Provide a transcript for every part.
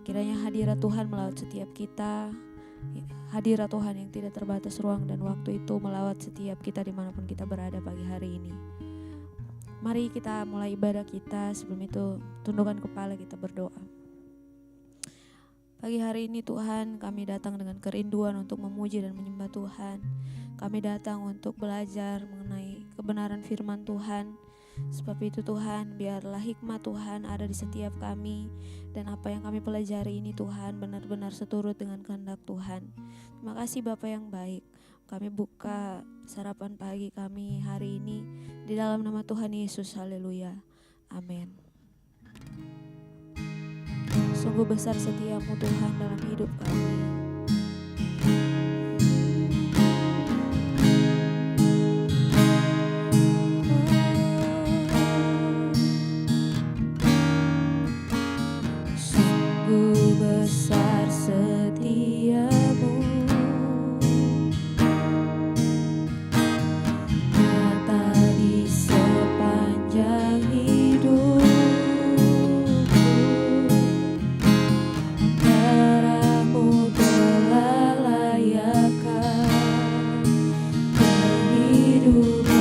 Kiranya hadirat Tuhan melawat setiap kita, hadirat Tuhan yang tidak terbatas ruang dan waktu itu melawat setiap kita dimanapun kita berada pagi hari ini. Mari kita mulai ibadah kita, sebelum itu tundukkan kepala kita berdoa. Pagi hari ini Tuhan, kami datang dengan kerinduan untuk memuji dan menyembah Tuhan. Kami datang untuk belajar mengenai kebenaran firman Tuhan. Sebab itu Tuhan, biarlah hikmat Tuhan ada di setiap kami, dan apa yang kami pelajari ini Tuhan benar-benar seturut dengan kehendak Tuhan. Terima kasih Bapa yang baik. Kami buka sarapan pagi kami hari ini di dalam nama Tuhan Yesus. Haleluya. Amin. Sungguh besar setiamu Tuhan dalam hidup kami. Besar setiamu, nyata di sepanjang hidupku. Darahmu telah layakkan kehidupanku.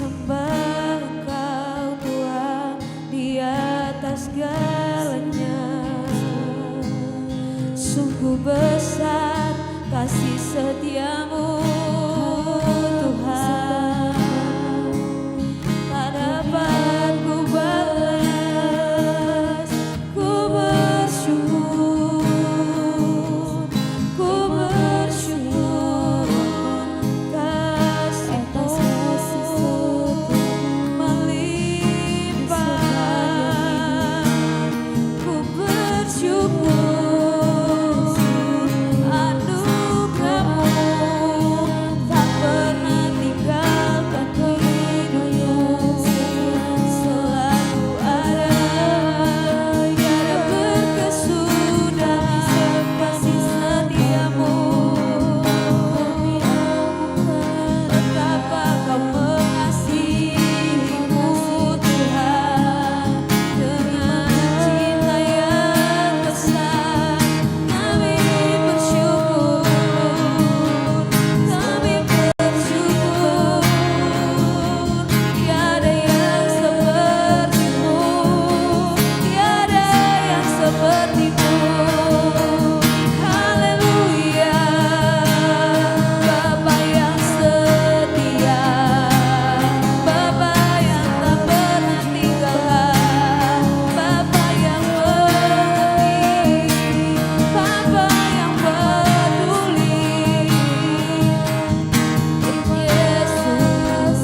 sembah Engkau Tuhan di atas segalanya. Sungguh besar kasih setiamu Tuhan, tak dapat ku balas. Ku bersyukur kasih-Mu melimpah. Ku bersyukur anugerah-Mu tak pernah tinggalkan hidupku, selalu ada, tiada berkesudahan kasih setiamu. Betapa Kau mengasihiku Tuhan, dengan cinta yang besar. Kami bersyukur, tiada yang seperti-Mu, tiada yang seperti-Mu. Haleluya, Bapa yang setia, Bapa yang tak pernah tinggalkan, Bapa yang mengerti, Bapa yang peduli. Yesus,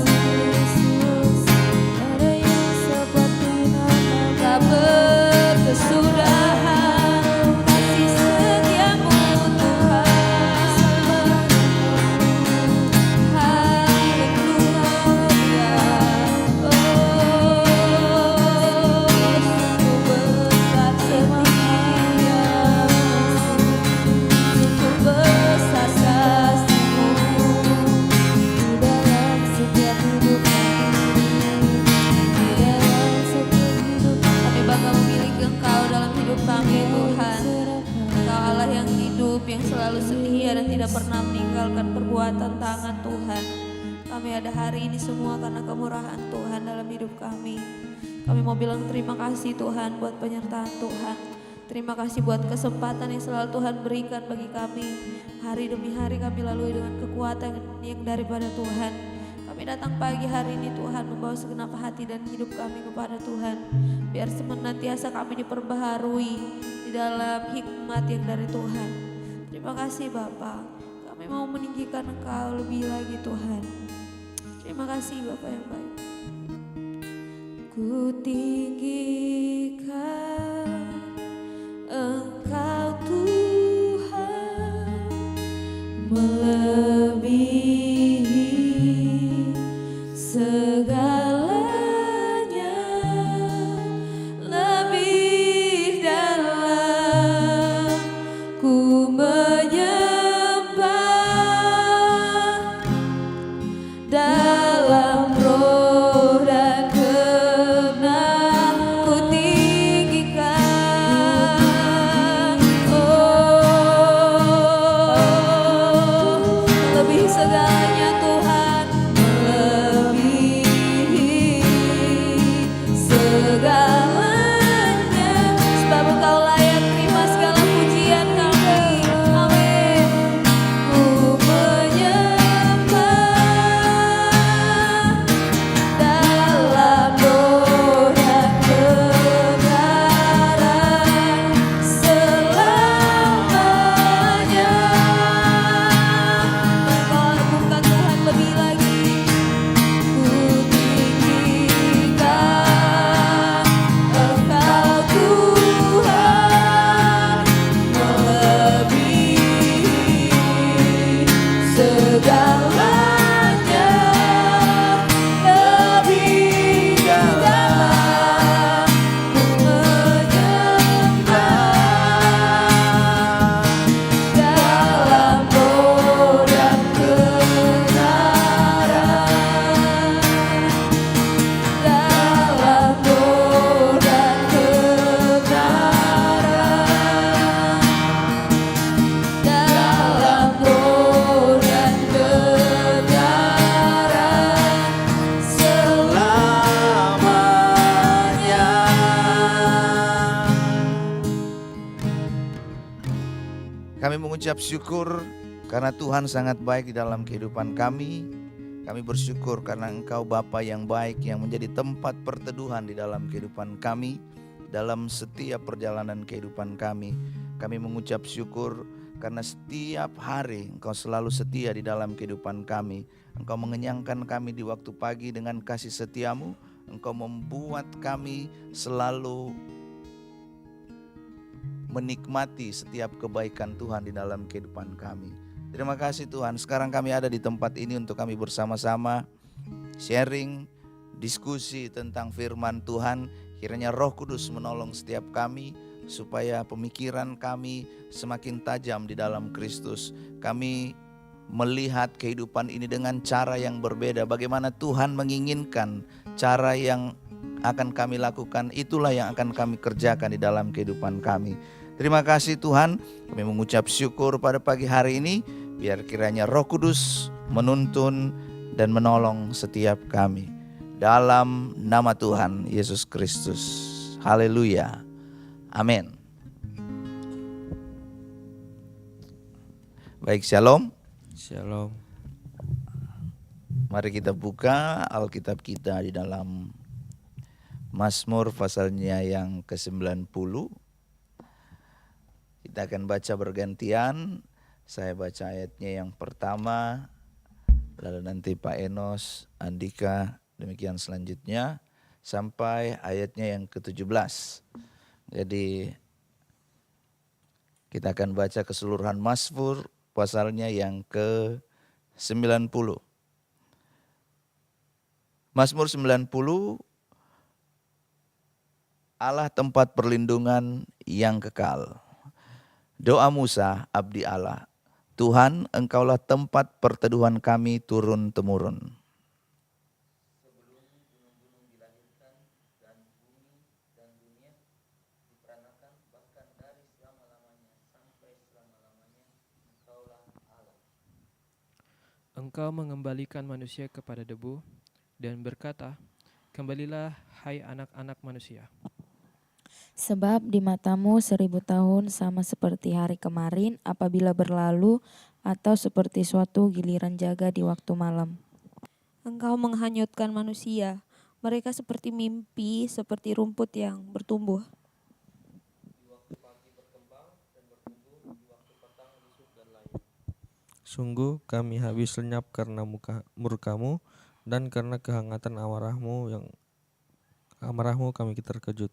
ada yang seperti nama, tak berkesudahan kasih setiamu Tuhan. Haleluya, sungguh besar setiamu, sungguh besar kasih-Mu di dalam setiap hidup kami, di dalam setiap hidup kami. Bangga memiliki Engkau dalam hidup kami Tuhan. Engkau Allah yang hidup, yang selalu setia dan tidak pernah meninggalkan perbuatan tangan Tuhan. Kami ada hari ini semua karena kemurahan Tuhan dalam hidup kami. Kami mau bilang terima kasih Tuhan buat penyertaan Tuhan. Terima kasih buat kesempatan yang selalu Tuhan berikan bagi kami. Hari demi hari kami lalui dengan kekuatan yang daripada Tuhan. Kami datang pagi hari ini Tuhan membawa segenap hati dan hidup kami kepada Tuhan. Biar senantiasa kami diperbaharui di dalam hikmat yang dari Tuhan. Terima kasih Bapa. Kami mau meninggikan Engkau lebih lagi Tuhan. Terima kasih Bapa yang baik. Ku tinggikan Engkau Tuhan, melebihi segalanya, lebih dalam ku menyembah dalam roh dan kebenaran. Ku tinggikan, lebih segalanya Tuhan, melebihi segalanya, sebab Engkau layak terima segala pujian kami. Amin. Ku menyembah dalam roh dan kebenaran selamanya. Engkau agungkan Tuhan lebih lagi. Ku tinggikan Engkau Tuhan, melebihi segalanya, lebih dalam ku menyembah dalam roh dan kebenaran, dalam roh dan kebenaran, dalam roh dan kebenaran. mengucap syukur karena Tuhan sangat baik di dalam kehidupan kami. Kami bersyukur karena Engkau Bapa yang baik yang menjadi tempat perteduhan di dalam kehidupan kami, dalam setiap perjalanan kehidupan kami. Kami mengucap syukur karena setiap hari Engkau selalu setia di dalam kehidupan kami. Engkau mengenyangkan kami di waktu pagi dengan kasih setiamu. Engkau membuat kami selalu menikmati setiap kebaikan Tuhan di dalam kehidupan kami. Terima kasih Tuhan, sekarang kami ada di tempat ini untuk kami bersama-sama sharing, diskusi tentang firman Tuhan. Kiranya Roh Kudus menolong setiap kami supaya pemikiran kami semakin tajam di dalam Kristus. Kami melihat kehidupan ini dengan cara yang berbeda. Bagaimana Tuhan menginginkan cara yang akan kami lakukan, itulah yang akan kami kerjakan di dalam kehidupan kami. Terima kasih Tuhan, kami mengucap syukur pada pagi hari ini. Biar kiranya Roh Kudus menuntun dan menolong setiap kami. Dalam nama Tuhan Yesus Kristus. Haleluya. Amin. Baik, shalom. Shalom. Mari kita buka Alkitab kita di dalam Mazmur pasalnya yang ke-90. Kita akan baca bergantian. Saya baca ayatnya yang pertama, lalu nanti Pak Enos, Andika, demikian selanjutnya sampai ayatnya yang ke-17. Jadi kita akan baca keseluruhan Mazmur pasalnya yang ke-90. Mazmur 90, Allah tempat perlindungan yang kekal. Doa Musa, abdi Allah. Tuhan, Engkaulah tempat perteduhan kami turun-temurun. Sebelum gunung-gunung dilahirkan dan bumi dan dunia diperanakan, bahkan dari selama-lamanya sampai selama-lamanya, Engkaulah Allah. Engkau mengembalikan manusia kepada debu dan berkata, kembalilah hai anak-anak manusia. Sebab di matamu 1000 tahun sama seperti hari kemarin apabila berlalu, atau seperti suatu giliran jaga di waktu malam. Engkau menghanyutkan manusia, mereka seperti mimpi, seperti rumput yang bertumbuh. Di waktu pagi berkembang dan bertumbuh, di waktu petang busuk dan layu. Sungguh kami habis lenyap karena murkamu, dan karena kehangatan amarahmu kami terkejut.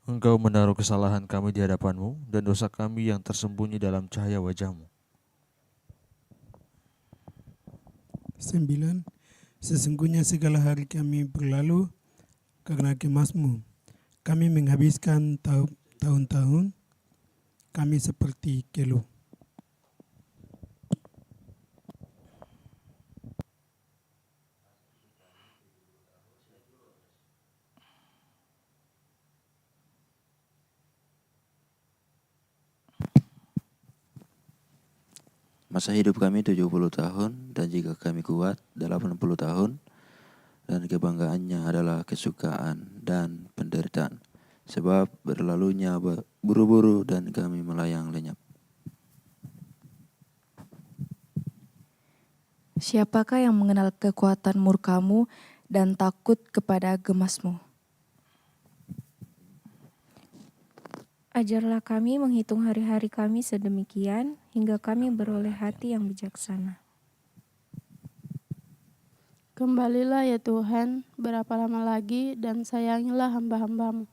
Engkau menaruh kesalahan kami di hadapanmu dan dosa kami yang tersembunyi dalam cahaya wajahmu. 9. Sesungguhnya segala hari kami berlalu karena kemasmu. Kami menghabiskan tahun-tahun kami seperti keluh. Masa hidup kami 70 tahun, dan jika kami kuat 80 tahun, dan kebanggaannya adalah kesukaan dan penderitaan. Sebab berlalunya buru-buru dan kami melayang lenyap. Siapakah yang mengenal kekuatan murkamu dan takut kepada gemasmu? Ajarlah kami menghitung hari-hari kami sedemikian, hingga kami beroleh hati yang bijaksana. Kembalilah ya Tuhan, berapa lama lagi, dan sayangilah hamba-hamba-Mu.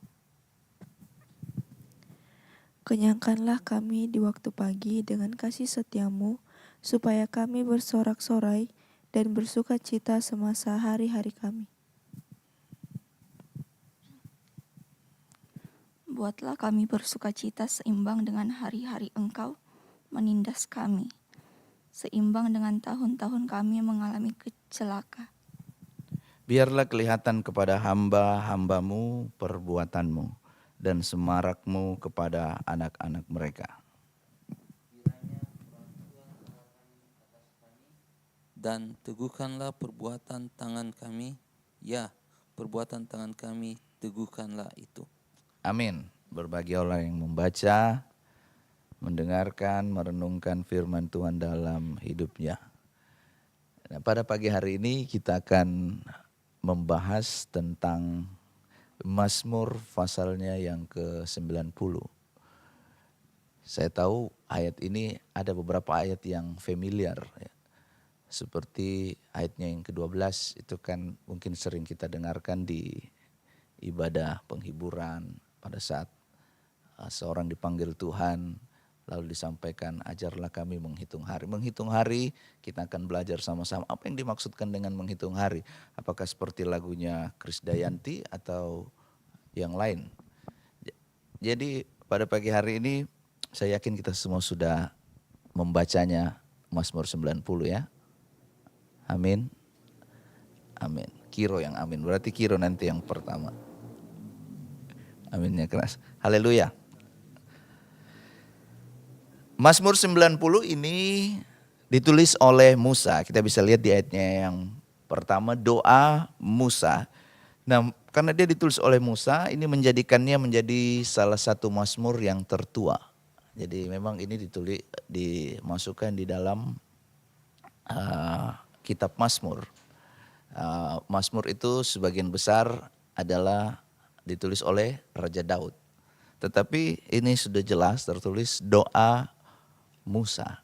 Kenyangkanlah kami di waktu pagi dengan kasih setia-Mu, supaya kami bersorak-sorai dan bersuka cita semasa hari-hari kami. Buatlah kami bersuka cita seimbang dengan hari-hari Engkau menindas kami, seimbang dengan tahun-tahun kami mengalami kecelaka. Biarlah kelihatan kepada hamba-hamba-Mu perbuatan-Mu dan semarak-Mu kepada anak-anak mereka. Dan teguhkanlah perbuatan tangan kami, ya perbuatan tangan kami teguhkanlah itu. Amin. berbagi orang yang membaca, mendengarkan, merenungkan firman Tuhan dalam hidupnya. Nah, pada pagi hari ini kita akan membahas tentang Mazmur pasalnya yang ke-90. Saya tahu ayat ini ada beberapa ayat yang familiar, ya. Seperti ayatnya yang ke-12 itu kan mungkin sering kita dengarkan di ibadah penghiburan pada saat seorang dipanggil Tuhan, lalu disampaikan ajarlah kami menghitung hari. Menghitung hari kita akan belajar sama-sama apa yang dimaksudkan dengan menghitung hari. Apakah seperti lagunya Krisdayanti atau yang lain. Jadi pada pagi hari ini saya yakin kita semua sudah membacanya Mazmur 90 ya. Amin. Amin. Kiro yang amin. Berarti Kiro nanti yang pertama. Aminnya keras. Haleluya. Mazmur 90 ini ditulis oleh Musa. Kita bisa lihat di ayatnya yang pertama, doa Musa. Nah, karena dia ditulis oleh Musa, ini menjadikannya menjadi salah satu mazmur yang tertua. Jadi memang ini dimasukkan di dalam kitab Mazmur. Mazmur itu sebagian besar adalah ditulis oleh Raja Daud. Tetapi ini sudah jelas tertulis doa Musa.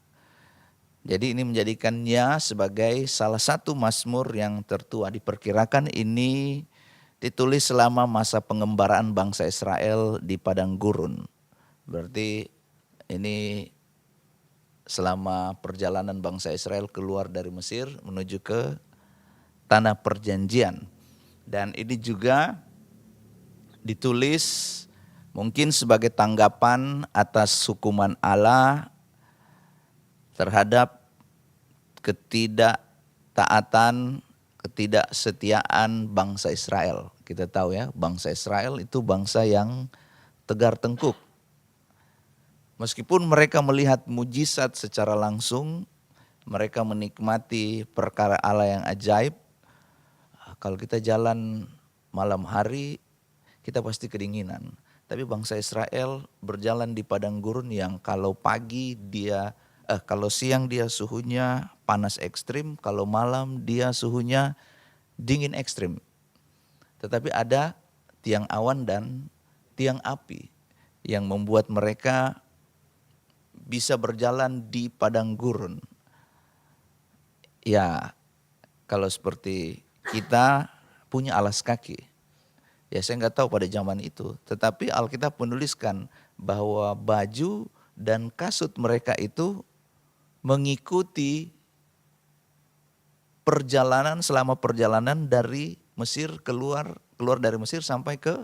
Jadi ini menjadikannya sebagai salah satu mazmur yang tertua. Diperkirakan ini ditulis selama masa pengembaraan bangsa Israel di padang gurun. Berarti ini selama perjalanan bangsa Israel keluar dari Mesir menuju ke tanah perjanjian. Dan ini juga ditulis mungkin sebagai tanggapan atas hukuman Allah terhadap ketidaktaatan, ketidaksetiaan bangsa Israel. Kita tahu ya, bangsa Israel itu bangsa yang tegar tengkuk. Meskipun mereka melihat mujizat secara langsung, mereka menikmati perkara Allah yang ajaib. Kalau kita jalan malam hari, kita pasti kedinginan. Tapi bangsa Israel berjalan di padang gurun yang kalau siang dia suhunya panas ekstrim, kalau malam dia suhunya dingin ekstrim. Tetapi ada tiang awan dan tiang api yang membuat mereka bisa berjalan di padang gurun. Ya, kalau seperti kita punya alas kaki. Ya saya nggak tahu pada zaman itu. Tetapi Alkitab menuliskan bahwa baju dan kasut mereka itu mengikuti selama perjalanan dari Mesir keluar dari Mesir sampai ke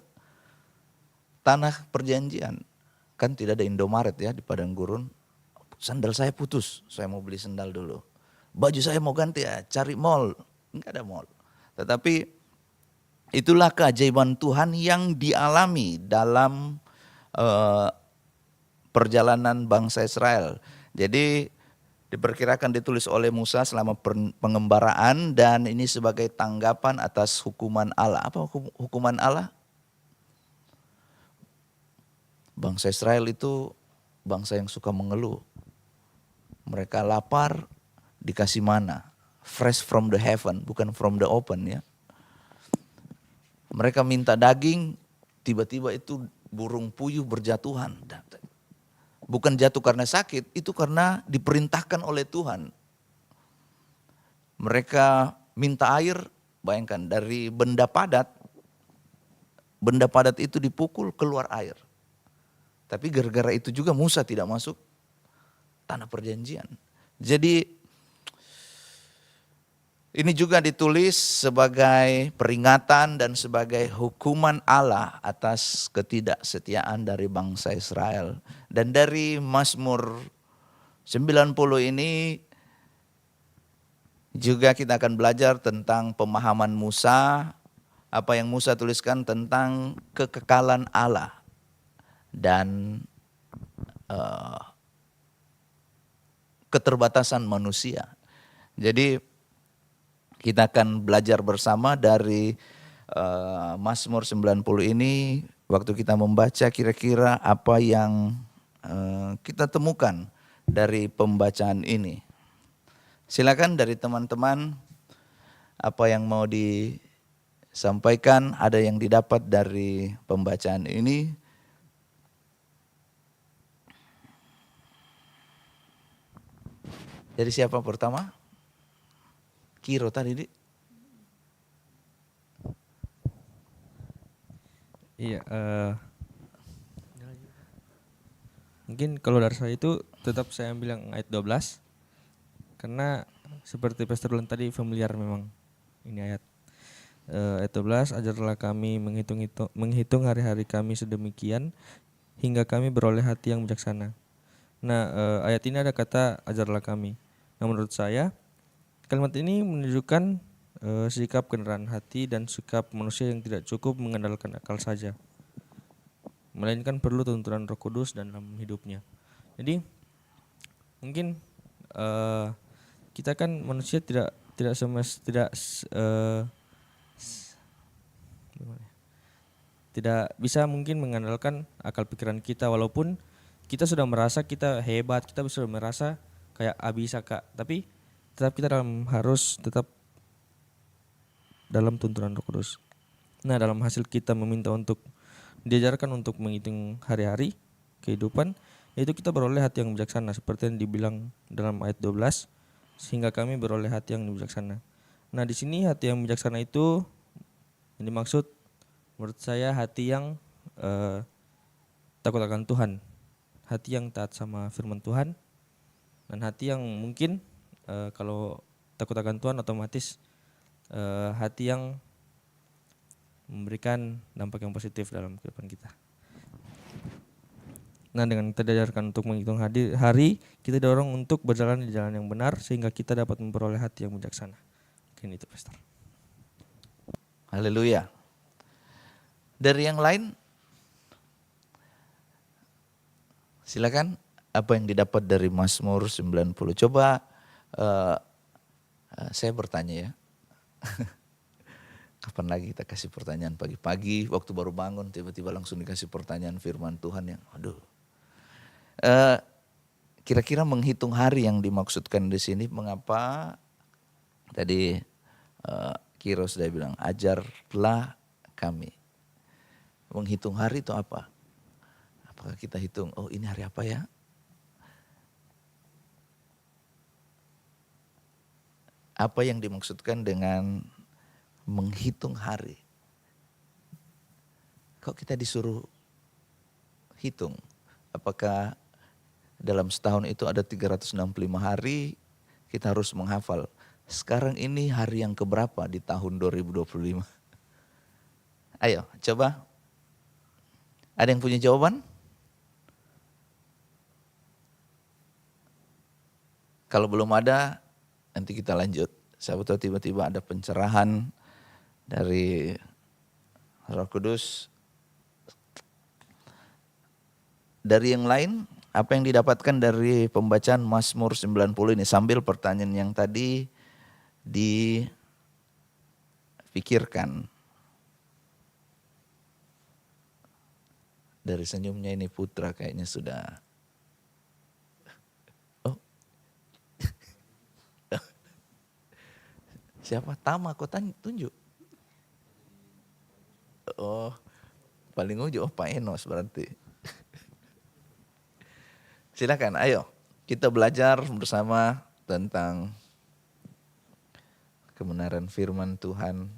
tanah perjanjian. Kan tidak ada Indomaret ya di padang gurun. Sandal saya putus, saya mau beli sandal dulu. Baju saya mau ganti ya, cari mall. Enggak ada mall. Tetapi itulah keajaiban Tuhan yang dialami dalam perjalanan bangsa Israel. Jadi diperkirakan ditulis oleh Musa selama pengembaraan dan ini sebagai tanggapan atas hukuman Allah. Apa hukuman Allah? Bangsa Israel itu bangsa yang suka mengeluh. Mereka lapar, dikasih mana. Fresh from the heaven, bukan from the open ya. Mereka minta daging, tiba-tiba itu burung puyuh berjatuhan. Bukan jatuh karena sakit, itu karena diperintahkan oleh Tuhan. Mereka minta air, bayangkan dari benda padat itu dipukul keluar air. Tapi gara-gara itu juga Musa tidak masuk tanah perjanjian. Jadi ini juga ditulis sebagai peringatan dan sebagai hukuman Allah atas ketidaksetiaan dari bangsa Israel. Dan dari Mazmur 90 ini juga kita akan belajar tentang pemahaman Musa, apa yang Musa tuliskan tentang kekekalan Allah dan keterbatasan manusia. Jadi kita akan belajar bersama dari Mazmur 90 ini waktu kita membaca kira-kira apa yang kita temukan dari pembacaan ini. Silakan dari teman-teman apa yang mau disampaikan, ada yang didapat dari pembacaan ini. Jadi siapa pertama? Kiro tadi, Dik. Iya, mungkin kalau dari saya itu tetap saya ambil yang ayat 12. Karena seperti Pastor Ulan tadi familiar memang ini ayat. Ayat 12, ajarlah kami menghitung hari-hari kami sedemikian hingga kami beroleh hati yang bijaksana. Nah, ayat ini ada kata ajarlah kami. Nah, menurut saya kalimat ini menunjukkan sikap kendaraan hati dan sikap manusia yang tidak cukup mengandalkan akal saja, melainkan perlu tuntunan Roh Kudus dalam hidupnya. Jadi mungkin kita kan manusia tidak bisa mungkin mengandalkan akal pikiran kita, walaupun kita sudah merasa kita hebat, kita sudah merasa kayak bisa Kak, tapi tetap kita harus tetap dalam tuntunan Roh Kudus. Nah, dalam hasil kita meminta untuk diajarkan untuk menghitung hari-hari kehidupan, yaitu kita beroleh hati yang bijaksana seperti yang dibilang dalam ayat 12, sehingga kami beroleh hati yang bijaksana. Nah, di sini hati yang bijaksana itu yang dimaksud menurut saya hati yang takut akan Tuhan, hati yang taat sama firman Tuhan, dan hati yang mungkin kalau takut akan Tuhan otomatis hati yang memberikan dampak yang positif dalam kehidupan kita. Nah, dengan kita diajarkan untuk menghitung hari, kita dorong untuk berjalan di jalan yang benar sehingga kita dapat memperoleh hati yang bijaksana. Mungkin itu, Pastor. Haleluya. Dari yang lain, silakan apa yang didapat dari Mazmur 90. Coba saya bertanya ya. Kapan lagi kita kasih pertanyaan pagi-pagi waktu baru bangun tiba-tiba langsung dikasih pertanyaan firman Tuhan yang kira-kira menghitung hari yang dimaksudkan di sini, mengapa tadi Kiro sudah bilang ajarlah kami. Menghitung hari itu apa? Apakah kita hitung, oh ini hari apa ya? Apa yang dimaksudkan dengan menghitung hari? Kok kita disuruh hitung? Apakah dalam setahun itu ada 365 hari, kita harus menghafal. Sekarang ini hari yang keberapa di tahun 2025? Ayo coba. Ada yang punya jawaban? Kalau belum ada, nanti kita lanjut. Siapa tahu tiba-tiba ada pencerahan dari Roh Kudus. Dari yang lain, apa yang didapatkan dari pembacaan Mazmur 90 ini sambil pertanyaan yang tadi dipikirkan. Dari senyumnya ini Putra kayaknya sudah. Oh. Siapa? Tama, kau tunjuk. Oh, paling ujung Pak Enos berarti. Silakan, ayo kita belajar bersama tentang kebenaran firman Tuhan.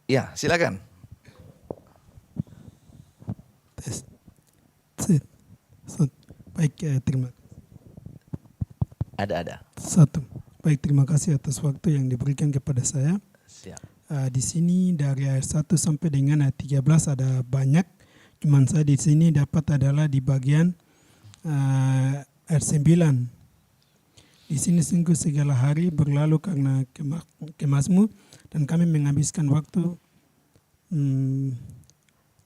Ya, silakan. Baik, terima kasih. Ada. Baik, terima kasih atas waktu yang diberikan kepada saya. Siap. Di sini dari ayat 1 sampai dengan ayat 13 ada banyak. Cuman saya di sini dapat adalah di bagian ayat 9. Di sini sungguh segala hari berlalu karena kemasmu dan kami menghabiskan waktu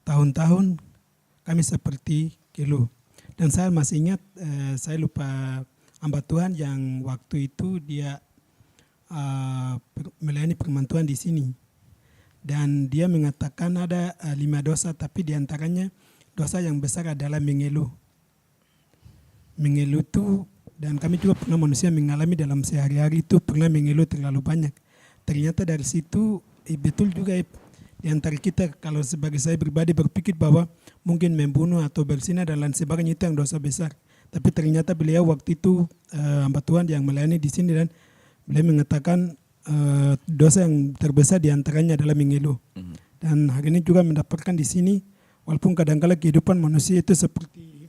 tahun-tahun kami seperti keluh. Dan saya masih ingat, saya lupa hamba Tuhan yang waktu itu dia melayani firman Tuhan di sini. Dan dia mengatakan ada 5 dosa, tapi diantaranya dosa yang besar adalah mengeluh. Mengeluh itu, dan kami juga pernah manusia mengalami dalam sehari-hari itu pernah mengeluh terlalu banyak. Ternyata dari situ betul juga di antara kita, kalau sebagai saya pribadi berpikir bahwa mungkin membunuh atau berzina dan lain sebagainya itu yang dosa besar. Tapi ternyata beliau waktu itu hamba Tuhan yang melayani di sini, dan beliau mengatakan dosa yang terbesar di antaranya adalah mengeluh. Dan hari ini juga mendapatkan di sini, walaupun kadang-kala kehidupan manusia itu seperti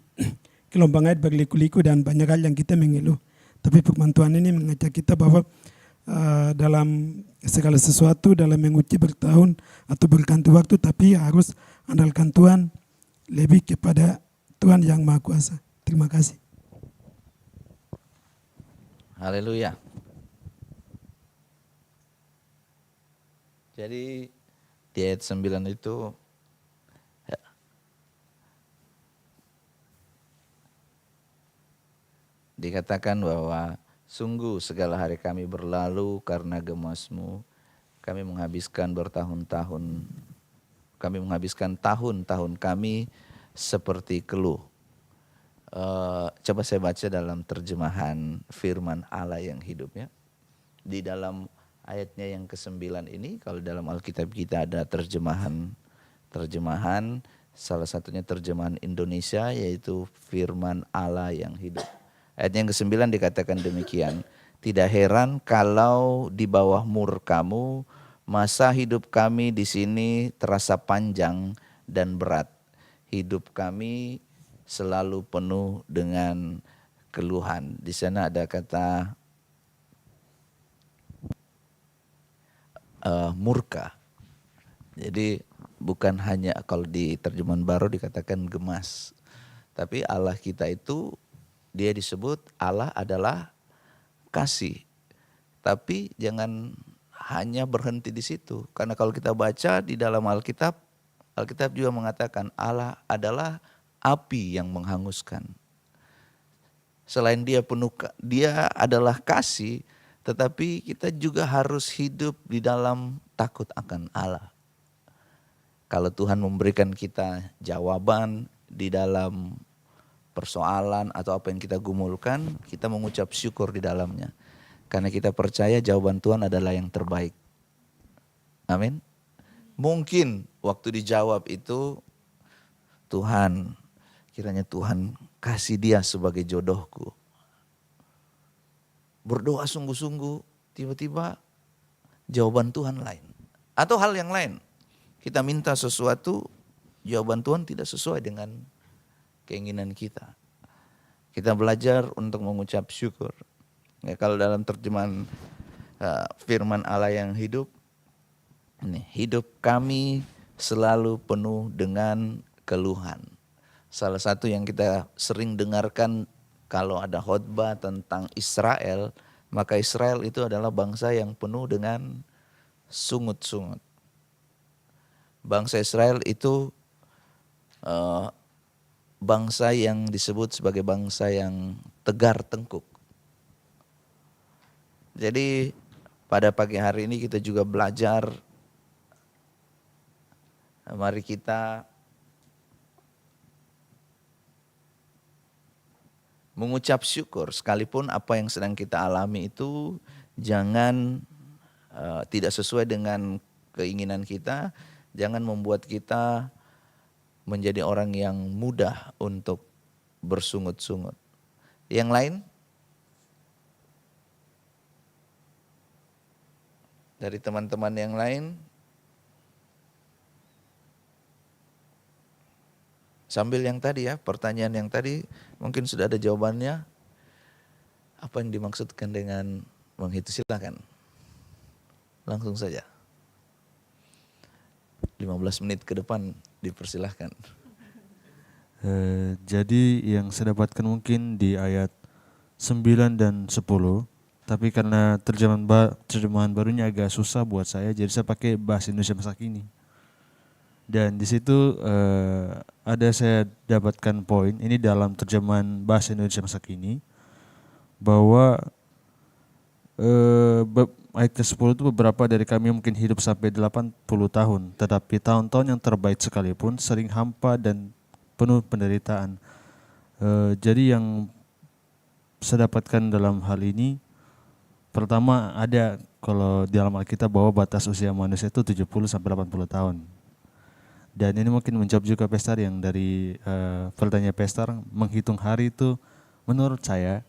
gelombang air berliku-liku dan banyak hal yang kita mengeluh. Tapi firman Tuhan ini mengajak kita bahwa dalam segala sesuatu, dalam menguji bertahun atau berganti waktu, tapi harus andalkan Tuhan, lebih kepada Tuhan yang Maha Kuasa. Terima kasih. Haleluya. Jadi di ayat 9 itu dikatakan bahwa sungguh segala hari kami berlalu karena gemas-Mu. Kami menghabiskan bertahun-tahun, kami menghabiskan tahun-tahun kami seperti keluh. Coba saya baca dalam terjemahan firman Allah yang hidup ya. Di dalam ayatnya yang ke-9 ini, kalau dalam Alkitab kita ada terjemahan, salah satunya terjemahan Indonesia, yaitu firman Allah yang hidup. Ayat yang ke-9 dikatakan demikian, tidak heran kalau di bawah murka-Mu masa hidup kami di sini terasa panjang dan berat. Hidup kami selalu penuh dengan keluhan. Di sana ada kata murka. Jadi bukan hanya kalau di terjemahan baru dikatakan gemas. Tapi Allah kita itu, dia disebut Allah adalah kasih. Tapi jangan hanya berhenti di situ. Karena kalau kita baca di dalam Alkitab, Alkitab juga mengatakan Allah adalah api yang menghanguskan. Selain dia dia adalah kasih, tetapi kita juga harus hidup di dalam takut akan Allah. Kalau Tuhan memberikan kita jawaban di dalam persoalan atau apa yang kita gumulkan, kita mengucap syukur di dalamnya. Karena kita percaya jawaban Tuhan adalah yang terbaik. Amin. Mungkin waktu dijawab itu, Tuhan, kiranya Tuhan kasih dia sebagai jodohku. Berdoa sungguh-sungguh, tiba-tiba jawaban Tuhan lain. Atau hal yang lain. Kita minta sesuatu, jawaban Tuhan tidak sesuai dengan keinginan kita. Kita belajar untuk mengucap syukur. Ya, kalau dalam terjemahan firman Allah yang hidup, ini, hidup kami selalu penuh dengan keluhan. Salah satu yang kita sering dengarkan kalau ada khotbah tentang Israel, maka Israel itu adalah bangsa yang penuh dengan sungut-sungut. Bangsa Israel itu bangsa yang disebut sebagai bangsa yang tegar tengkuk. Jadi pada pagi hari ini kita juga belajar, mari kita mengucap syukur sekalipun apa yang sedang kita alami itu jangan tidak sesuai dengan keinginan kita, jangan membuat kita menjadi orang yang mudah untuk bersungut-sungut. Yang lain? Dari teman-teman yang lain? Sambil yang tadi ya, pertanyaan yang tadi mungkin sudah ada jawabannya. Apa yang dimaksudkan dengan menghitung? Silakan. Langsung saja. 15 menit ke depan dipersilahkan. Jadi yang saya dapatkan mungkin di ayat 9 dan 10. Tapi karena terjemahan barunya agak susah buat saya, jadi saya pakai bahasa Indonesia masa kini. Dan di situ ada saya dapatkan poin, ini dalam terjemahan bahasa Indonesia masa kini, bahwa ayat ke-10 itu beberapa dari kami mungkin hidup sampai 80 tahun, tetapi tahun-tahun yang terbaik sekalipun sering hampa dan penuh penderitaan. Jadi yang saya dapatkan dalam hal ini, pertama ada kalau di dalam Alkitab bahwa batas usia manusia itu 70 sampai 80 tahun. Dan ini mungkin menjawab juga Pastor yang dari pertanyaan Pastor, menghitung hari itu menurut saya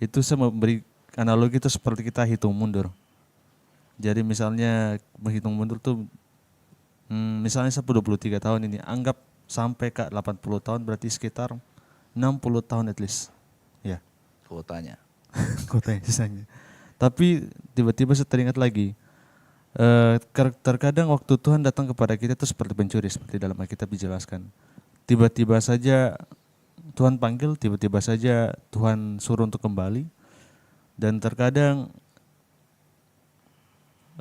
itu saya memberi analogi itu seperti kita hitung mundur. Jadi misalnya menghitung mundur tuh misalnya saya 23 tahun ini, anggap sampai ke 80 tahun berarti sekitar 60 tahun at least. Ya. Kuotanya. Kuotanya sisanya. Tapi tiba-tiba saya teringat lagi, terkadang waktu Tuhan datang kepada kita itu seperti pencuri, seperti dalam Alkitab dijelaskan. Tiba-tiba saja Tuhan panggil, tiba-tiba saja Tuhan suruh untuk kembali. Dan terkadang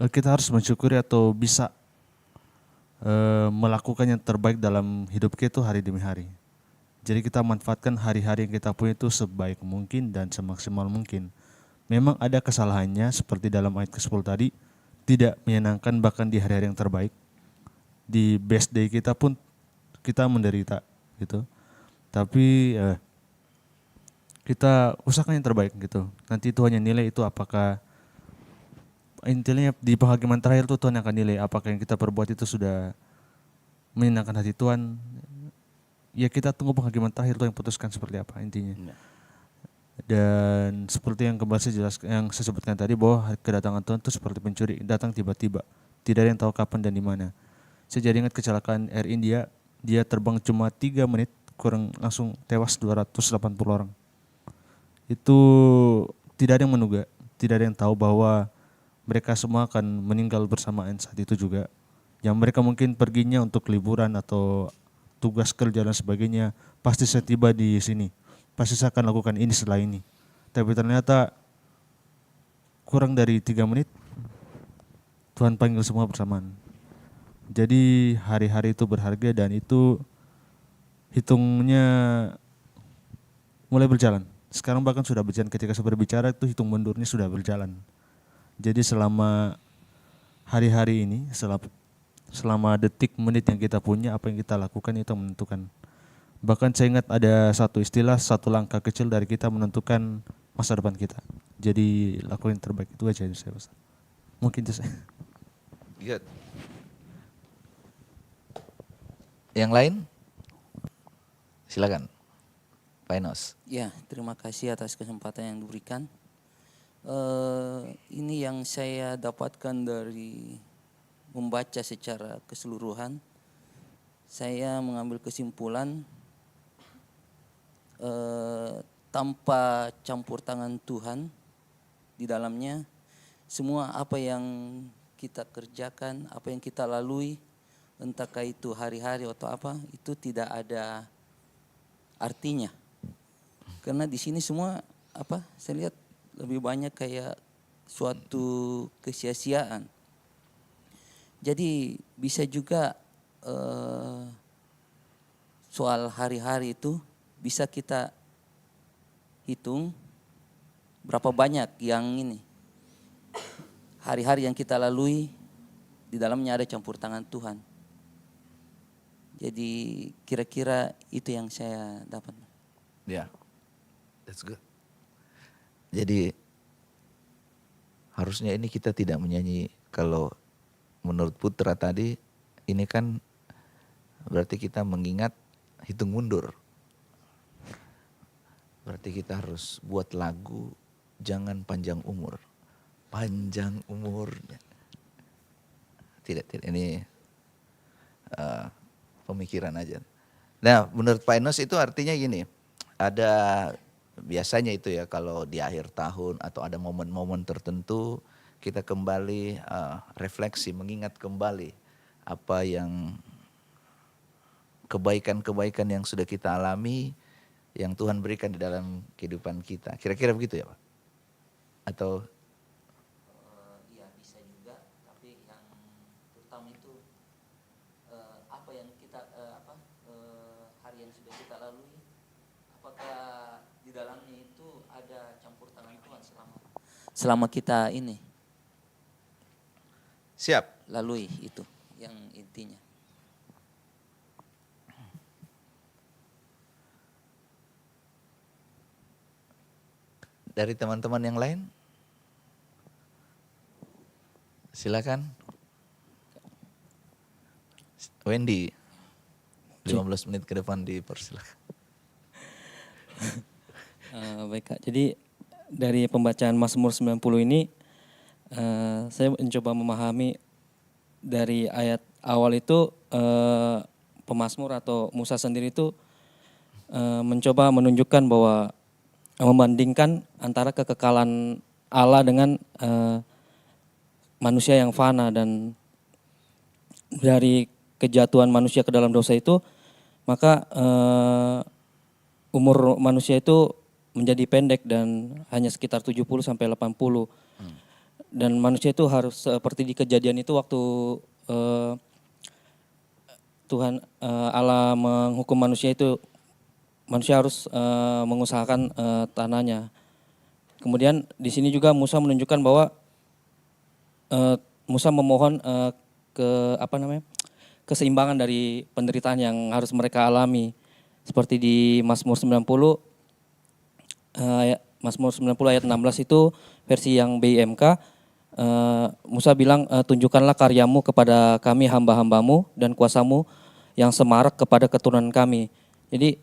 kita harus mensyukuri atau bisa melakukan yang terbaik dalam hidup kita itu hari demi hari. Jadi kita manfaatkan hari-hari yang kita punya itu sebaik mungkin dan semaksimal mungkin. Memang ada kesalahannya seperti dalam ayat ke-10 tadi, tidak menyenangkan bahkan di hari-hari yang terbaik. Di best day kita pun kita menderita gitu. Tapi kita usahakan yang terbaik gitu. Nanti Tuhan yang nilai itu apakah intinya di penghakiman terakhir itu Tuhan yang akan nilai apakah yang kita perbuat itu sudah menyenangkan hati Tuhan. Ya kita tunggu penghakiman terakhir Tuhan yang putuskan seperti apa intinya. Dan seperti yang kembali saya jelaskan, yang saya sebutkan tadi bahwa kedatangan Tuhan itu seperti pencuri, datang tiba-tiba. Tidak ada yang tahu kapan dan di mana. Saya jadi ingat kecelakaan Air India, dia terbang cuma 3 menit, kurang langsung tewas 280 orang. Itu tidak ada yang menduga, tidak ada yang tahu bahwa mereka semua akan meninggal bersamaan saat itu juga. Yang mereka mungkin perginya untuk liburan atau tugas kerja dan sebagainya, pasti saya tiba di sini, pasti saya akan lakukan ini setelah ini. Tapi ternyata kurang dari 3 menit, Tuhan panggil semua bersamaan. Jadi hari-hari itu berharga dan itu hitungnya mulai berjalan. Sekarang bahkan sudah berjalan, ketika saya berbicara itu hitung mundurnya sudah berjalan. Jadi selama hari-hari ini, selama detik menit yang kita punya, apa yang kita lakukan itu menentukan. Bahkan saya ingat ada satu istilah, satu langkah kecil dari kita menentukan masa depan kita. Jadi lakukan yang terbaik, itu aja saya rasa. Mungkin itu saya. Good. Yang lain? Silakan. Pak Enos. Ya, terima kasih atas kesempatan yang diberikan. Ini yang saya dapatkan dari membaca secara keseluruhan. Saya mengambil kesimpulan tanpa campur tangan Tuhan di dalamnya, semua apa yang kita kerjakan, apa yang kita lalui, entahkah itu hari-hari atau apa, itu tidak ada artinya. Karena di sini semua saya lihat lebih banyak kayak suatu kesia-siaan. Jadi bisa juga soal hari-hari itu bisa kita hitung berapa banyak yang ini hari-hari yang kita lalui di dalamnya ada campur tangan Tuhan. Jadi kira-kira itu yang saya dapat. Ya, that's good. Jadi harusnya ini kita tidak menyanyi, kalau menurut Putra tadi ini kan berarti kita mengingat hitung mundur. Berarti kita harus buat lagu jangan panjang umur. Panjang umurnya. Tidak ini pemikiran aja. Nah, menurut Pak Enos itu artinya gini, ada biasanya itu ya kalau di akhir tahun atau ada momen-momen tertentu kita kembali refleksi, mengingat kembali apa yang kebaikan-kebaikan yang sudah kita alami, yang Tuhan berikan di dalam kehidupan kita. Kira-kira begitu ya Pak? Atau? Iya bisa juga, tapi yang terutama itu apa yang kita hari yang sudah kita lalui, apakah Di dalamnya itu ada campur tangan Tuhan selama kita ini Siap. lalui itu yang intinya. Dari teman-teman yang lain? Silakan. Wendy, 15 menit ke depan dipersilakan. Baik Kak, jadi dari pembacaan Mazmur 90 ini saya mencoba memahami dari ayat awal itu pemazmur atau Musa sendiri itu mencoba menunjukkan bahwa membandingkan antara kekekalan Allah dengan manusia yang fana, dan dari kejatuhan manusia ke dalam dosa itu maka umur manusia itu menjadi pendek dan hanya sekitar 70 sampai 80. Dan manusia itu harus seperti di Kejadian itu waktu Tuhan Allah menghukum manusia itu, manusia harus mengusahakan tanahnya. Kemudian di sini juga Musa menunjukkan bahwa Musa memohon keseimbangan dari penderitaan yang harus mereka alami. Seperti di Mazmur 90 ayat 16 itu versi yang BIMK, Musa bilang, tunjukkanlah karyamu kepada kami hamba-hambamu dan kuasamu yang semarak kepada keturunan kami. Jadi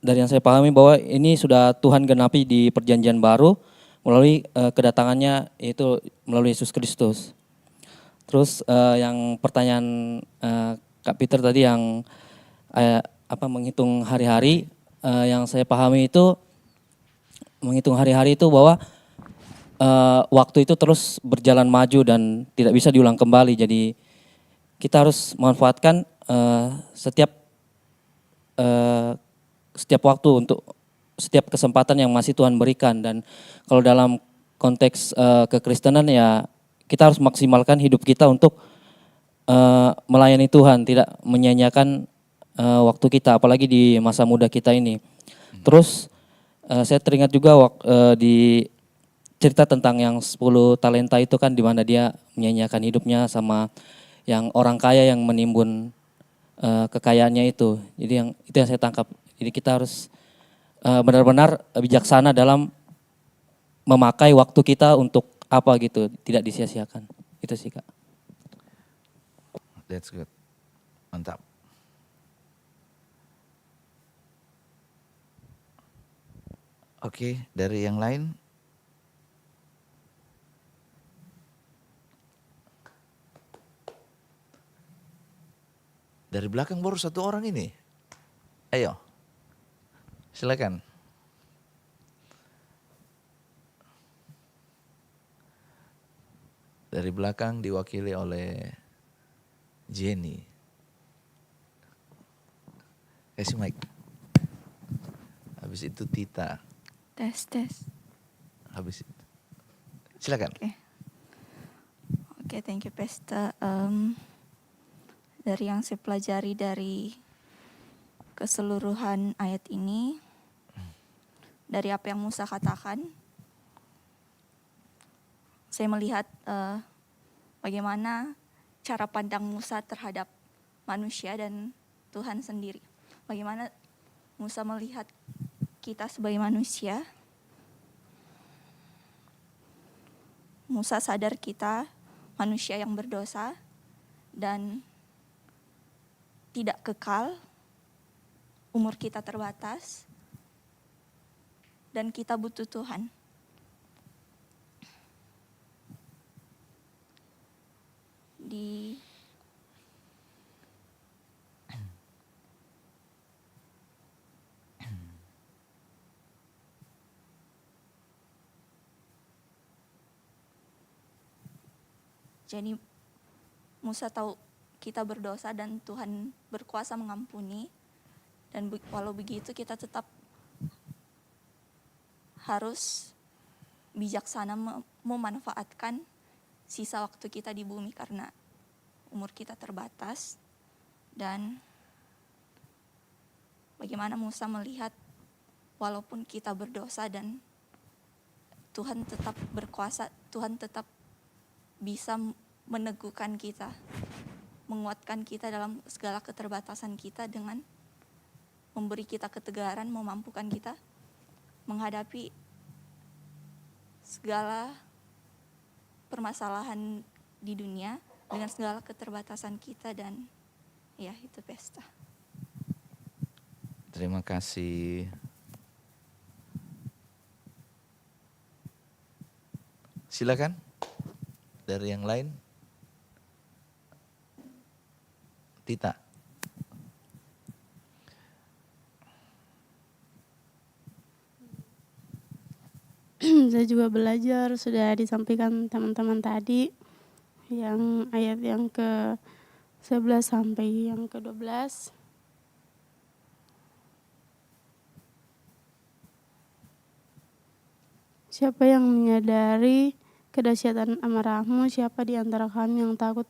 dari yang saya pahami bahwa ini sudah Tuhan genapi di perjanjian baru melalui kedatangannya, yaitu melalui Yesus Kristus. Terus yang pertanyaan Kak Peter tadi yang menghitung hari-hari, yang saya pahami itu menghitung hari-hari itu bahwa waktu itu terus berjalan maju dan tidak bisa diulang kembali. Jadi kita harus memanfaatkan setiap waktu untuk setiap kesempatan yang masih Tuhan berikan. Dan kalau dalam konteks kekristenan ya kita harus maksimalkan hidup kita untuk melayani Tuhan, tidak menyanyiakan waktu kita, apalagi di masa muda kita ini. Terus saya teringat juga di cerita tentang yang 10 talenta itu kan, di mana dia menyanyiakan hidupnya sama yang orang kaya yang menimbun kekayaannya itu. Jadi itu yang saya tangkap. Jadi kita harus benar-benar bijaksana dalam memakai waktu kita untuk apa gitu, tidak disia-siakan. Itu sih Kak. That's good. Mantap. Oke, dari yang lain? Dari belakang baru satu orang ini. Ayo, silakan. Dari belakang diwakili oleh Jenny. Kasih mic. Habis itu Tita. Tes. Habis itu. Silakan. Oke, thank you Pesta. Dari yang saya pelajari dari keseluruhan ayat ini, dari apa yang Musa katakan, saya melihat bagaimana cara pandang Musa terhadap manusia dan Tuhan sendiri. Bagaimana Musa melihat kita sebagai manusia. Musa sadar kita manusia yang berdosa dan tidak kekal, umur kita terbatas, dan kita butuh Tuhan. Jadi Musa tahu kita berdosa dan Tuhan berkuasa mengampuni. Dan walau begitu kita tetap harus bijaksana memanfaatkan sisa waktu kita di bumi karena umur kita terbatas. Dan bagaimana Musa melihat walaupun kita berdosa dan Tuhan tetap berkuasa, Tuhan tetap bisa meneguhkan kita, menguatkan kita dalam segala keterbatasan kita dengan memberi kita ketegaran, memampukan kita menghadapi segala permasalahan di dunia dengan segala keterbatasan kita, dan ya itu pesta. Terima kasih. Silakan dari yang lain. Tita. Saya juga belajar, sudah disampaikan teman-teman tadi, yang ayat yang ke-11 sampai yang ke-12. Siapa yang menyadari kedahsyatan amarahmu, siapa di antara kami yang takut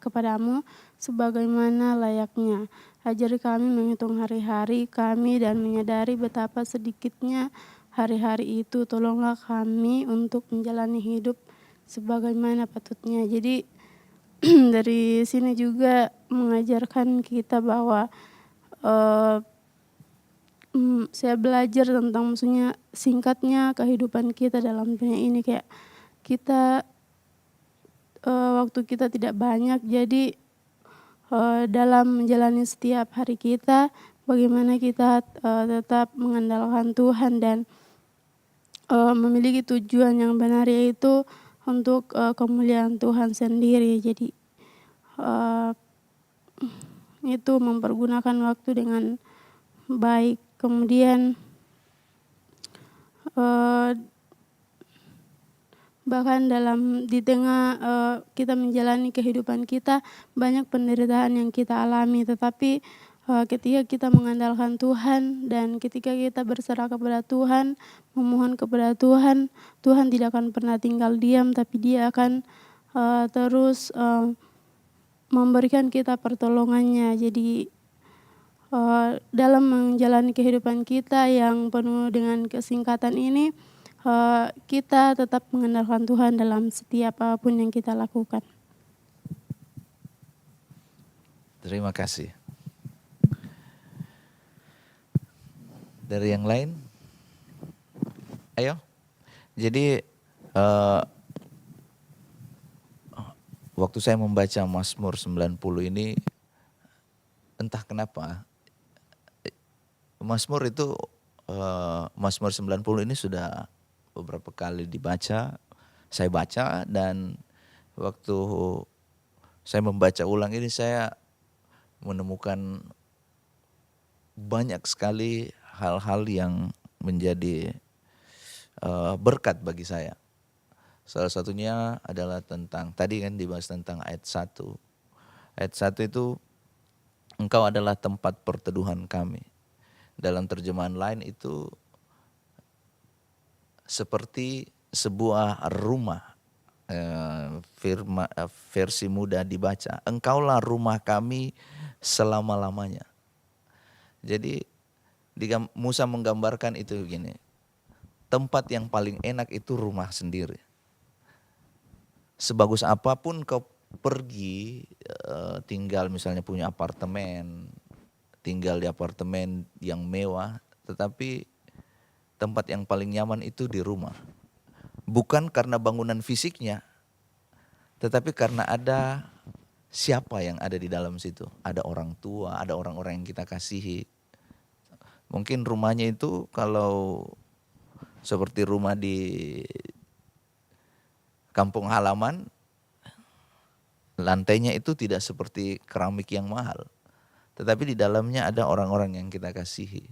kepadamu sebagaimana layaknya. Ajari kami menghitung hari-hari kami dan menyadari betapa sedikitnya hari-hari itu. Tolonglah kami untuk menjalani hidup sebagaimana patutnya. Jadi dari sini juga mengajarkan kita bahwa saya belajar tentang maksudnya singkatnya kehidupan kita dalam dunia ini, kayak kita waktu kita tidak banyak, jadi dalam menjalani setiap hari kita bagaimana kita tetap mengandalkan Tuhan dan memiliki tujuan yang benar, yaitu untuk kemuliaan Tuhan sendiri. Jadi itu mempergunakan waktu dengan baik. Kemudian bahkan di tengah kita menjalani kehidupan kita, banyak penderitaan yang kita alami, tetapi ketika kita mengandalkan Tuhan dan ketika kita berserah kepada Tuhan, memohon kepada Tuhan, Tuhan tidak akan pernah tinggal diam, tapi Dia akan terus memberikan kita pertolongannya. Jadi dalam menjalani kehidupan kita yang penuh dengan kesingkatan ini, kita tetap mengandalkan Tuhan dalam setiap apapun yang kita lakukan. Terima kasih. Dari yang lain? Ayo. Jadi waktu saya membaca Mazmur 90 ini, entah kenapa Mazmur itu Mazmur 90 ini sudah beberapa kali dibaca, saya baca, dan waktu saya membaca ulang ini saya menemukan banyak sekali hal-hal yang menjadi berkat bagi saya. Salah satunya adalah tentang, tadi kan dibahas tentang ayat 1. Ayat 1 itu, Engkau adalah tempat perteduhan kami. Dalam terjemahan lain itu seperti sebuah rumah, versi mudah dibaca. Engkaulah rumah kami selama-lamanya. Jadi Musa menggambarkan itu begini, tempat yang paling enak itu rumah sendiri. Sebagus apapun kau pergi tinggal, misalnya punya apartemen, tinggal di apartemen yang mewah, tetapi tempat yang paling nyaman itu di rumah. Bukan karena bangunan fisiknya, tetapi karena ada siapa yang ada di dalam situ. Ada orang tua, ada orang-orang yang kita kasihi. Mungkin rumahnya itu kalau seperti rumah di kampung halaman, lantainya itu tidak seperti keramik yang mahal. Tetapi di dalamnya ada orang-orang yang kita kasihi.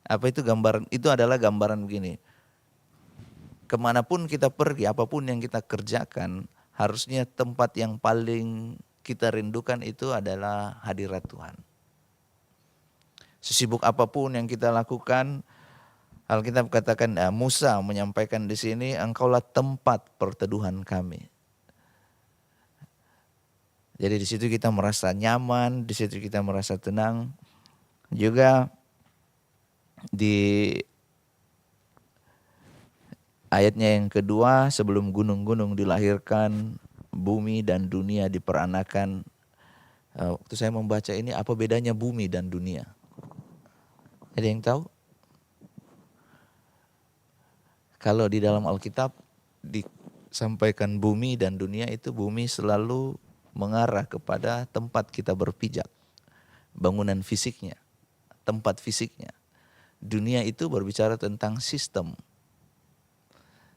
Apa itu gambaran? Itu adalah gambaran begini. Kemanapun kita pergi, apapun yang kita kerjakan, harusnya tempat yang paling kita rindukan itu adalah hadirat Tuhan. Sesibuk apapun yang kita lakukan, Alkitab katakan, Musa menyampaikan di sini, engkaulah tempat perteduhan kami. Jadi di situ kita merasa nyaman, di situ kita merasa tenang. Juga di Ayatnya yang kedua, sebelum gunung-gunung dilahirkan, bumi dan dunia diperanakan. Waktu saya membaca ini, apa bedanya bumi dan dunia? Ada yang tahu? Kalau di dalam Alkitab disampaikan bumi dan dunia, itu bumi selalu mengarah kepada tempat kita berpijak, bangunan fisiknya, tempat fisiknya. Dunia itu berbicara tentang sistem.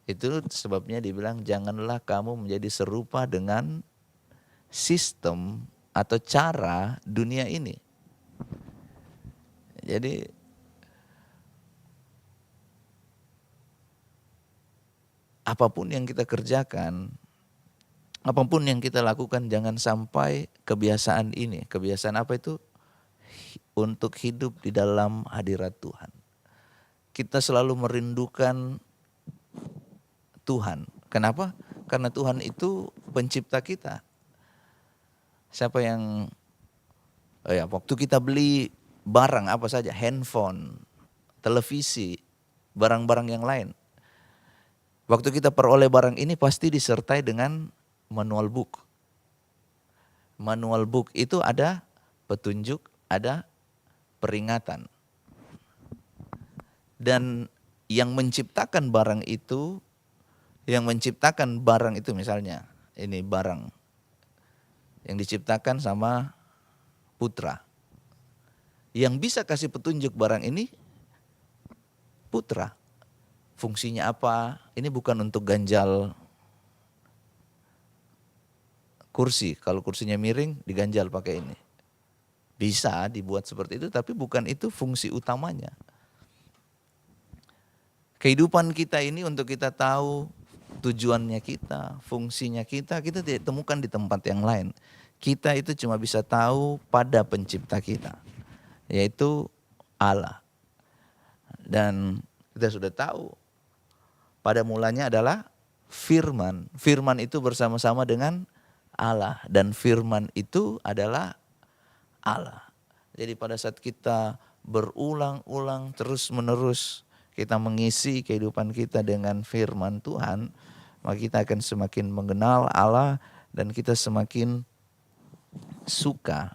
Itu sebabnya dibilang janganlah kamu menjadi serupa dengan sistem atau cara dunia ini. Jadi apapun yang kita kerjakan, apapun yang kita lakukan, jangan sampai kebiasaan ini. Kebiasaan apa itu? Untuk hidup di dalam hadirat Tuhan. Kita selalu merindukan Tuhan. Kenapa? Karena Tuhan itu pencipta kita. Siapa yang waktu kita beli barang apa saja, handphone, televisi, barang-barang yang lain. Waktu kita peroleh barang ini pasti disertai dengan manual book. Manual book itu ada petunjuk, ada peringatan. Dan yang menciptakan barang itu, misalnya ini barang yang diciptakan sama putra. Yang bisa kasih petunjuk barang ini putra. Fungsinya apa? Ini bukan untuk ganjal kursi. Kalau kursinya miring diganjal pakai ini. Bisa dibuat seperti itu, tapi bukan itu fungsi utamanya. Kehidupan kita ini untuk kita tahu tujuannya kita, fungsinya kita tidak temukan di tempat yang lain. Kita itu cuma bisa tahu pada pencipta kita, yaitu Allah. Dan kita sudah tahu, pada mulanya adalah firman. Firman itu bersama-sama dengan Allah, dan firman itu adalah Allah. Jadi pada saat kita berulang-ulang terus-menerus kita mengisi kehidupan kita dengan firman Tuhan, maka kita akan semakin mengenal Allah dan kita semakin suka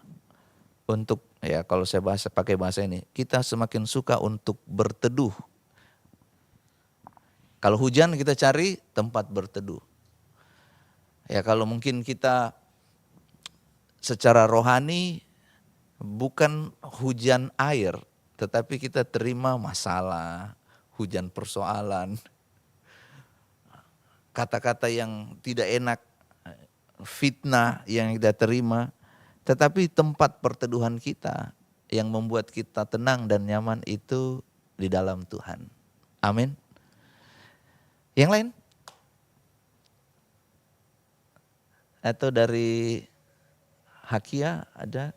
untuk, kalau saya pakai bahasa ini, kita semakin suka untuk berteduh. Kalau hujan kita cari tempat berteduh. Kalau mungkin kita secara rohani bukan hujan air, tetapi kita terima masalah, hujan persoalan, kata-kata yang tidak enak, fitnah yang kita terima, tetapi tempat perteduhan kita yang membuat kita tenang dan nyaman itu di dalam Tuhan. Amin. Yang lain? Atau dari Hakia ada?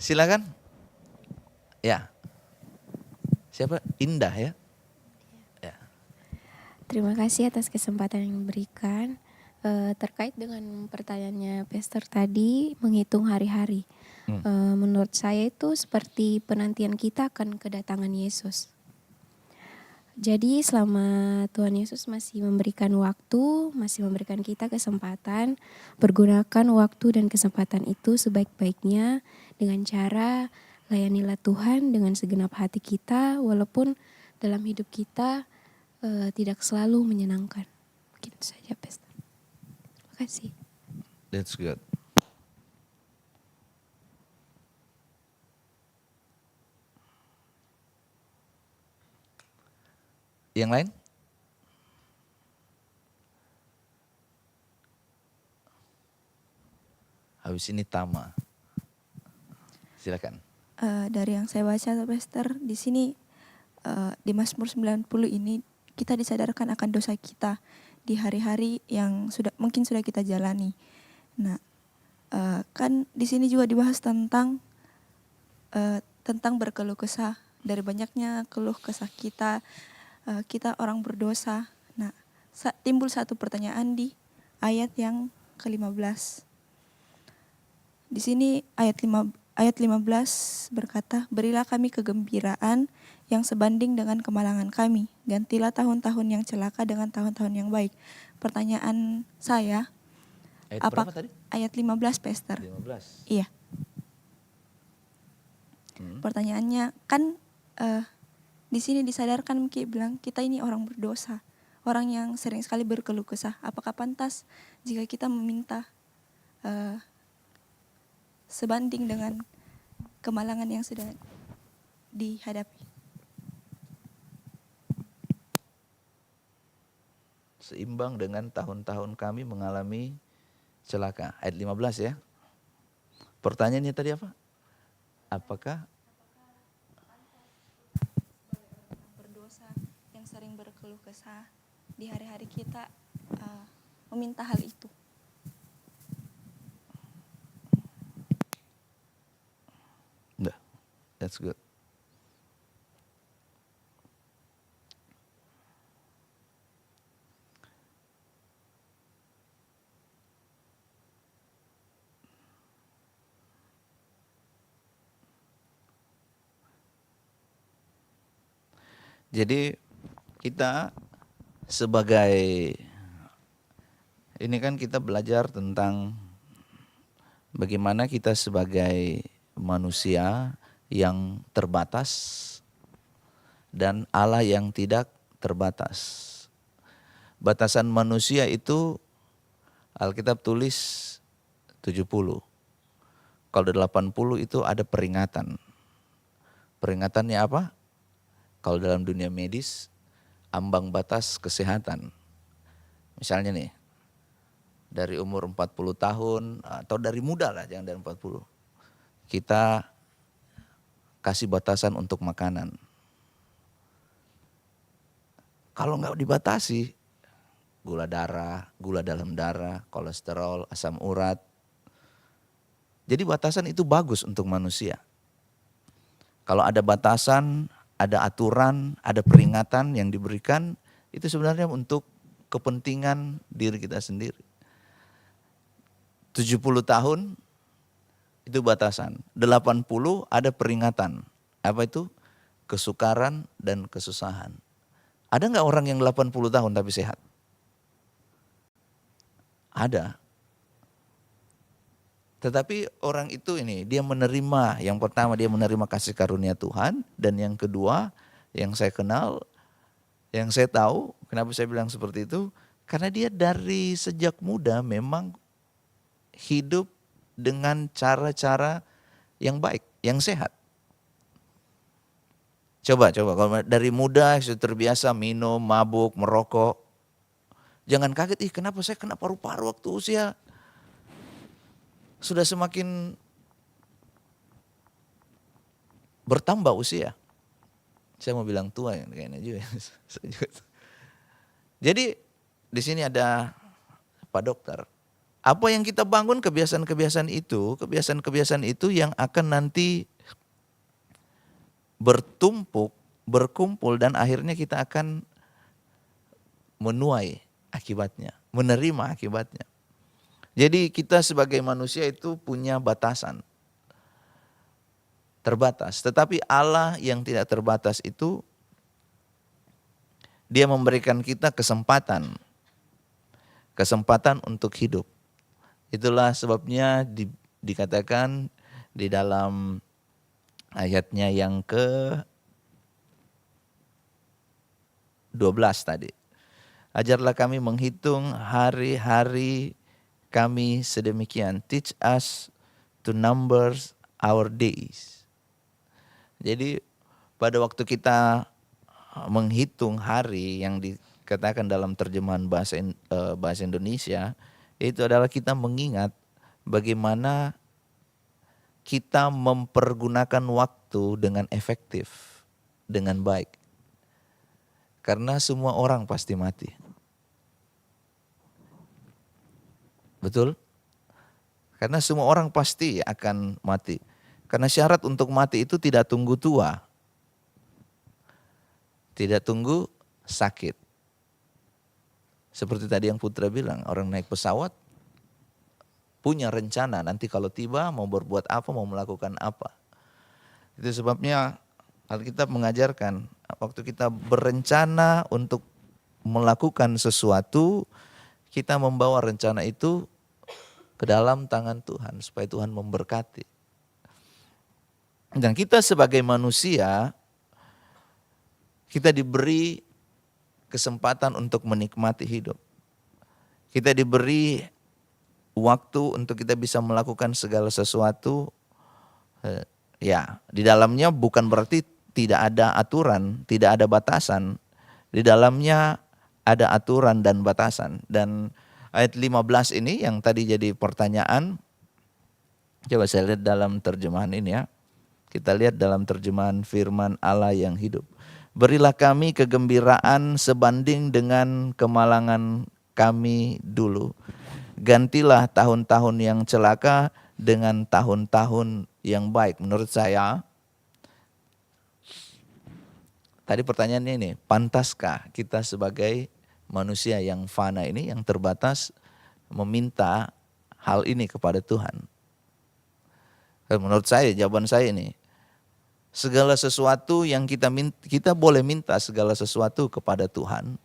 Silakan. Ya. Siapa? Indah ya? Ya. Terima kasih atas kesempatan yang diberikan. Terkait dengan pertanyaannya Pastor tadi, menghitung hari-hari. Menurut saya itu seperti penantian kita akan kedatangan Yesus. Jadi selama Tuhan Yesus masih memberikan waktu, masih memberikan kita kesempatan, pergunakan waktu dan kesempatan itu sebaik-baiknya dengan cara layanilah Tuhan dengan segenap hati kita, walaupun dalam hidup kita tidak selalu menyenangkan. Begitu saja, Pastor. Terima kasih. That's good. Yang lain? Habis ini Tama. Silakan. Dari yang saya baca, Pastor, di sini di Mazmur 90 ini kita disadarkan akan dosa kita di hari-hari yang mungkin sudah kita jalani. Nah, kan di sini juga dibahas tentang berkeluh kesah. Dari banyaknya keluh kesah kita, kita orang berdosa. Nah, timbul satu pertanyaan di ayat yang ke-15. Di sini ayat ayat 15 berkata, "Berilah kami kegembiraan yang sebanding dengan kemalangan kami. Gantilah tahun-tahun yang celaka dengan tahun-tahun yang baik." Pertanyaan saya, Ayat berapa tadi? Ayat 15, Pastor. 15. Iya. Pertanyaannya kan di sini disadarkan Miki bilang kita ini orang berdosa, orang yang sering sekali berkeluh kesah. Apakah pantas jika kita meminta sebanding dengan kemalangan yang sudah dihadapi? Seimbang dengan tahun-tahun kami mengalami celaka. Ayat 15 ya. Pertanyaannya tadi apa? Apakah berdosa yang sering berkeluh kesah di hari-hari kita meminta hal itu? Enggak. That's good. Jadi kita sebagai, ini kan kita belajar tentang bagaimana kita sebagai manusia yang terbatas dan Allah yang tidak terbatas. Batasan manusia itu Alkitab tulis 70. Kalau 80 itu ada peringatan. Peringatannya apa? Kalau dalam dunia medis, ambang batas kesehatan. Misalnya nih, dari umur 40 tahun, atau dari muda lah, jangan dari 40. Kita kasih batasan untuk makanan. Kalau nggak dibatasi, gula darah, gula dalam darah, kolesterol, asam urat. Jadi batasan itu bagus untuk manusia. Kalau ada batasan, ada aturan, ada peringatan yang diberikan, itu sebenarnya untuk kepentingan diri kita sendiri. 70 tahun itu batasan, 80 ada peringatan. Apa itu? Kesukaran dan kesusahan. Ada nggak orang yang 80 tahun tapi sehat? Ada. Tetapi orang itu ini, dia menerima, yang pertama dia menerima kasih karunia Tuhan, dan yang kedua yang saya kenal, yang saya tahu, kenapa saya bilang seperti itu, karena dia dari sejak muda memang hidup dengan cara-cara yang baik, yang sehat. Coba kalau dari muda sudah terbiasa minum, mabuk, merokok, jangan kaget, kenapa saya kena paru-paru waktu usia sudah semakin bertambah usia. Saya mau bilang tua ya kayaknya juga. Jadi di sini ada Pak Dokter. Apa yang kita bangun kebiasaan-kebiasaan itu yang akan nanti bertumpuk, berkumpul, dan akhirnya kita akan menuai akibatnya, menerima akibatnya. Jadi kita sebagai manusia itu punya batasan, terbatas. Tetapi Allah yang tidak terbatas itu, Dia memberikan kita kesempatan untuk hidup. Itulah sebabnya dikatakan di dalam ayatnya yang ke-12 tadi. Ajarlah kami menghitung hari-hari kami sedemikian. Teach us to number our days. Jadi pada waktu kita menghitung hari yang dikatakan dalam terjemahan bahasa Indonesia, itu adalah kita mengingat bagaimana kita mempergunakan waktu dengan efektif, dengan baik. Karena semua orang pasti mati. Betul? Karena semua orang pasti akan mati. Karena syarat untuk mati itu tidak tunggu tua. Tidak tunggu sakit. Seperti tadi yang Putra bilang, orang naik pesawat punya rencana nanti kalau tiba mau berbuat apa, mau melakukan apa. Itu sebabnya Alkitab mengajarkan waktu kita berencana untuk melakukan sesuatu, kita membawa rencana itu ke dalam tangan Tuhan supaya Tuhan memberkati. Dan kita sebagai manusia, kita diberi kesempatan untuk menikmati hidup. Kita diberi waktu untuk kita bisa melakukan segala sesuatu. Ya, di dalamnya bukan berarti tidak ada aturan, tidak ada batasan. Di dalamnya ada aturan dan batasan. Dan ayat 15 ini yang tadi jadi pertanyaan, coba saya lihat dalam terjemahan ini ya. Kita lihat dalam terjemahan firman Allah yang hidup. Berilah kami kegembiraan sebanding dengan kemalangan kami dulu. Gantilah tahun-tahun yang celaka dengan tahun-tahun yang baik. Menurut saya, tadi pertanyaannya ini, pantaskah kita sebagai manusia yang fana ini, yang terbatas, meminta hal ini kepada Tuhan? Menurut saya, jawaban saya ini, segala sesuatu yang kita boleh minta segala sesuatu kepada Tuhan,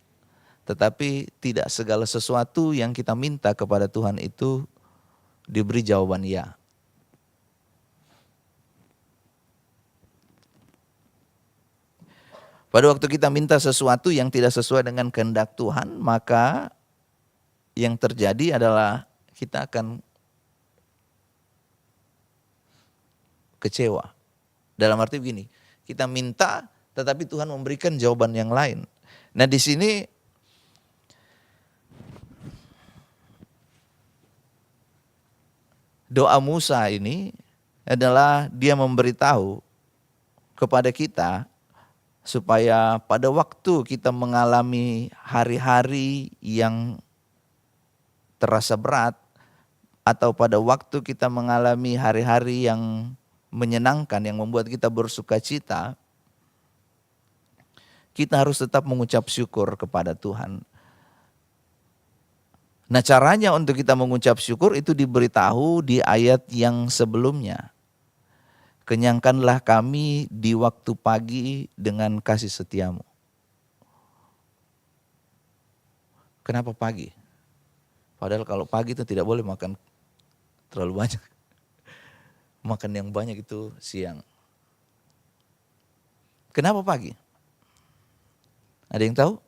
tetapi tidak segala sesuatu yang kita minta kepada Tuhan itu diberi jawaban ya. Pada waktu kita minta sesuatu yang tidak sesuai dengan kehendak Tuhan, maka yang terjadi adalah kita akan kecewa. Dalam arti begini, kita minta tetapi Tuhan memberikan jawaban yang lain. Nah di sini doa Musa ini adalah dia memberitahu kepada kita supaya pada waktu kita mengalami hari-hari yang terasa berat atau pada waktu kita mengalami hari-hari yang menyenangkan, yang membuat kita bersuka cita, kita harus tetap mengucap syukur kepada Tuhan. Nah caranya untuk kita mengucap syukur itu diberitahu di ayat yang sebelumnya. Kenyangkanlah kami di waktu pagi dengan kasih setiamu. Kenapa pagi? Padahal kalau pagi itu tidak boleh makan terlalu banyak. Makan yang banyak itu siang. Kenapa pagi? Ada yang tahu?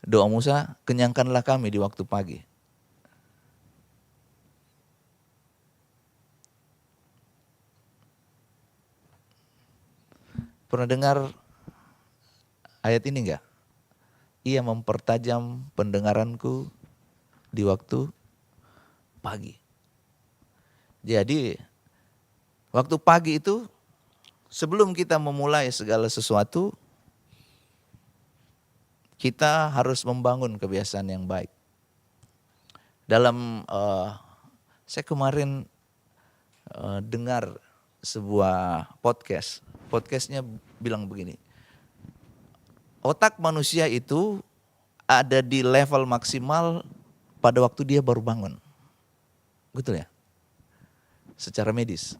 Doa Musa, kenyangkanlah kami di waktu pagi. Pernah dengar ayat ini enggak? Ia mempertajam pendengaranku di waktu pagi. Jadi waktu pagi itu sebelum kita memulai segala sesuatu, kita harus membangun kebiasaan yang baik. Dalam saya kemarin dengar sebuah podcastnya bilang begini, otak manusia itu ada di level maksimal pada waktu dia baru bangun. Betul ya? Secara medis.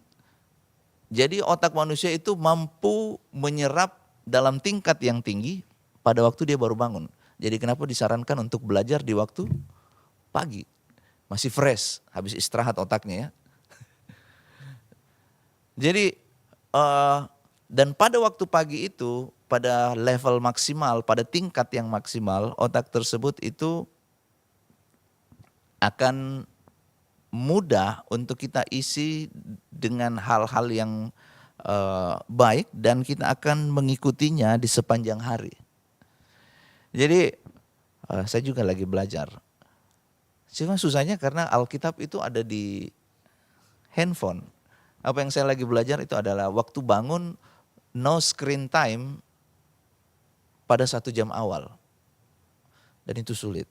Jadi otak manusia itu mampu menyerap dalam tingkat yang tinggi pada waktu dia baru bangun. Jadi kenapa disarankan untuk belajar di waktu pagi? Masih fresh, habis istirahat otaknya ya. Jadi dan pada waktu pagi itu, pada level maksimal, pada tingkat yang maksimal, otak tersebut itu akan mudah untuk kita isi dengan hal-hal yang baik dan kita akan mengikutinya di sepanjang hari. Jadi saya juga lagi belajar. Cuma susahnya karena Alkitab itu ada di handphone. Apa yang saya lagi belajar itu adalah waktu bangun no screen time pada 1 jam awal. Dan itu sulit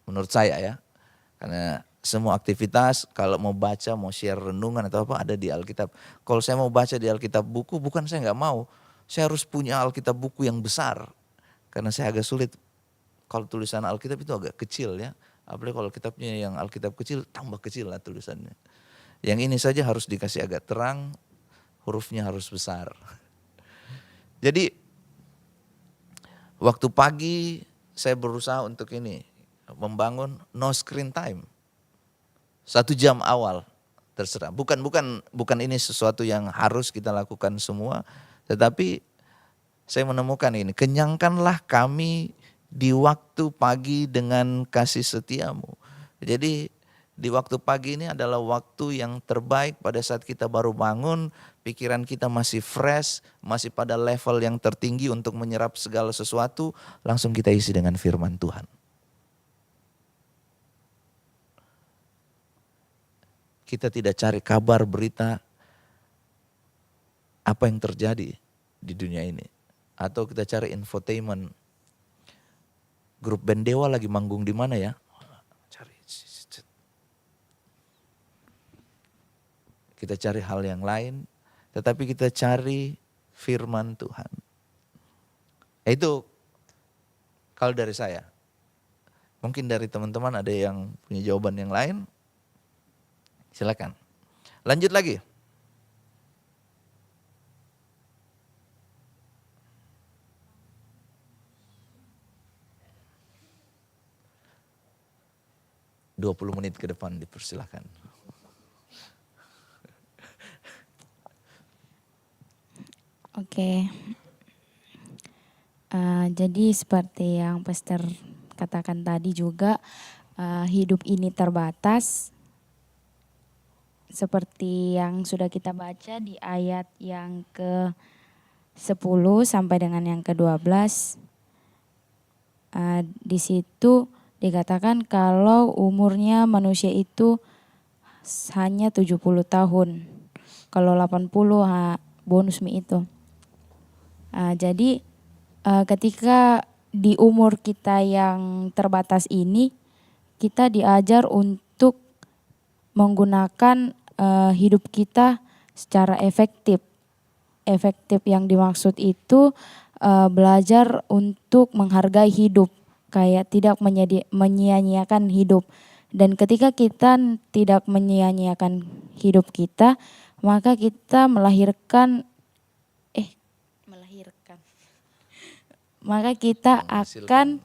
menurut saya ya. Karena semua aktivitas kalau mau baca, mau share renungan atau apa ada di Alkitab. Kalau saya mau baca di Alkitab buku, bukan saya nggak mau. Saya harus punya Alkitab buku yang besar. Karena saya agak sulit. Kalau tulisan Alkitab itu agak kecil ya. Apalagi kalau kitabnya yang Alkitab kecil, tambah kecil lah tulisannya. Yang ini saja harus dikasih agak terang, hurufnya harus besar. Jadi waktu pagi saya berusaha untuk ini, membangun no screen time. 1 jam awal terserah. Bukan ini sesuatu yang harus kita lakukan semua, tetapi saya menemukan ini, kenyangkanlah kami di waktu pagi dengan kasih setiamu. Jadi di waktu pagi ini adalah waktu yang terbaik pada saat kita baru bangun, pikiran kita masih fresh, masih pada level yang tertinggi untuk menyerap segala sesuatu, langsung kita isi dengan firman Tuhan. Kita tidak cari kabar berita apa yang terjadi di dunia ini. Atau kita cari infotainment. Grup band Dewa lagi manggung di mana ya? Kita cari hal yang lain, tetapi kita cari firman Tuhan. Itu kalau dari saya. Mungkin dari teman-teman ada yang punya jawaban yang lain. Silakan. Lanjut lagi. ...20 menit ke depan dipersilakan. Oke. Jadi seperti yang Pastor katakan tadi juga, hidup ini terbatas. Seperti yang sudah kita baca di ayat yang ke-10 sampai dengan yang ke-12. Di situ dikatakan kalau umurnya manusia itu hanya 70 tahun. Kalau 80 bonus itu. Jadi ketika di umur kita yang terbatas ini, kita diajar untuk menggunakan hidup kita secara efektif. Efektif yang dimaksud itu belajar untuk menghargai hidup, kayak tidak menyia-nyiakan hidup. Dan ketika kita tidak menyia-nyiakan hidup kita, maka kita maka kita akan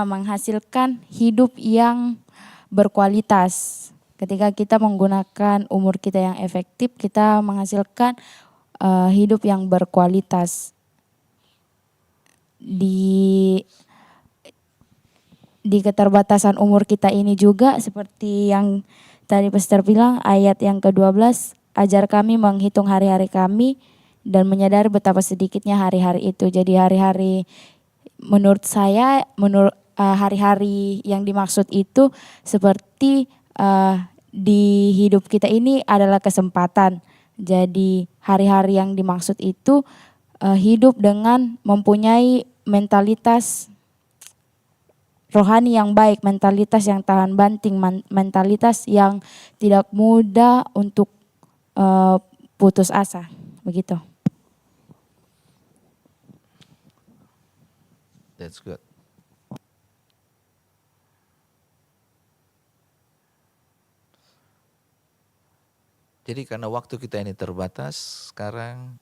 menghasilkan hidup yang berkualitas. Ketika kita menggunakan umur kita yang efektif, kita menghasilkan hidup yang berkualitas. Di keterbatasan umur kita ini juga seperti yang tadi Pastor bilang, ayat yang ke-12, ajar kami menghitung hari-hari kami dan menyadari betapa sedikitnya hari-hari itu. Jadi hari-hari menurut saya, hari-hari yang dimaksud itu seperti di hidup kita ini adalah kesempatan. Jadi hari-hari yang dimaksud itu hidup dengan mempunyai mentalitas rohani yang baik, mentalitas yang tahan banting, mentalitas yang tidak mudah untuk putus asa, begitu. That's good. Jadi karena waktu kita ini terbatas, sekarang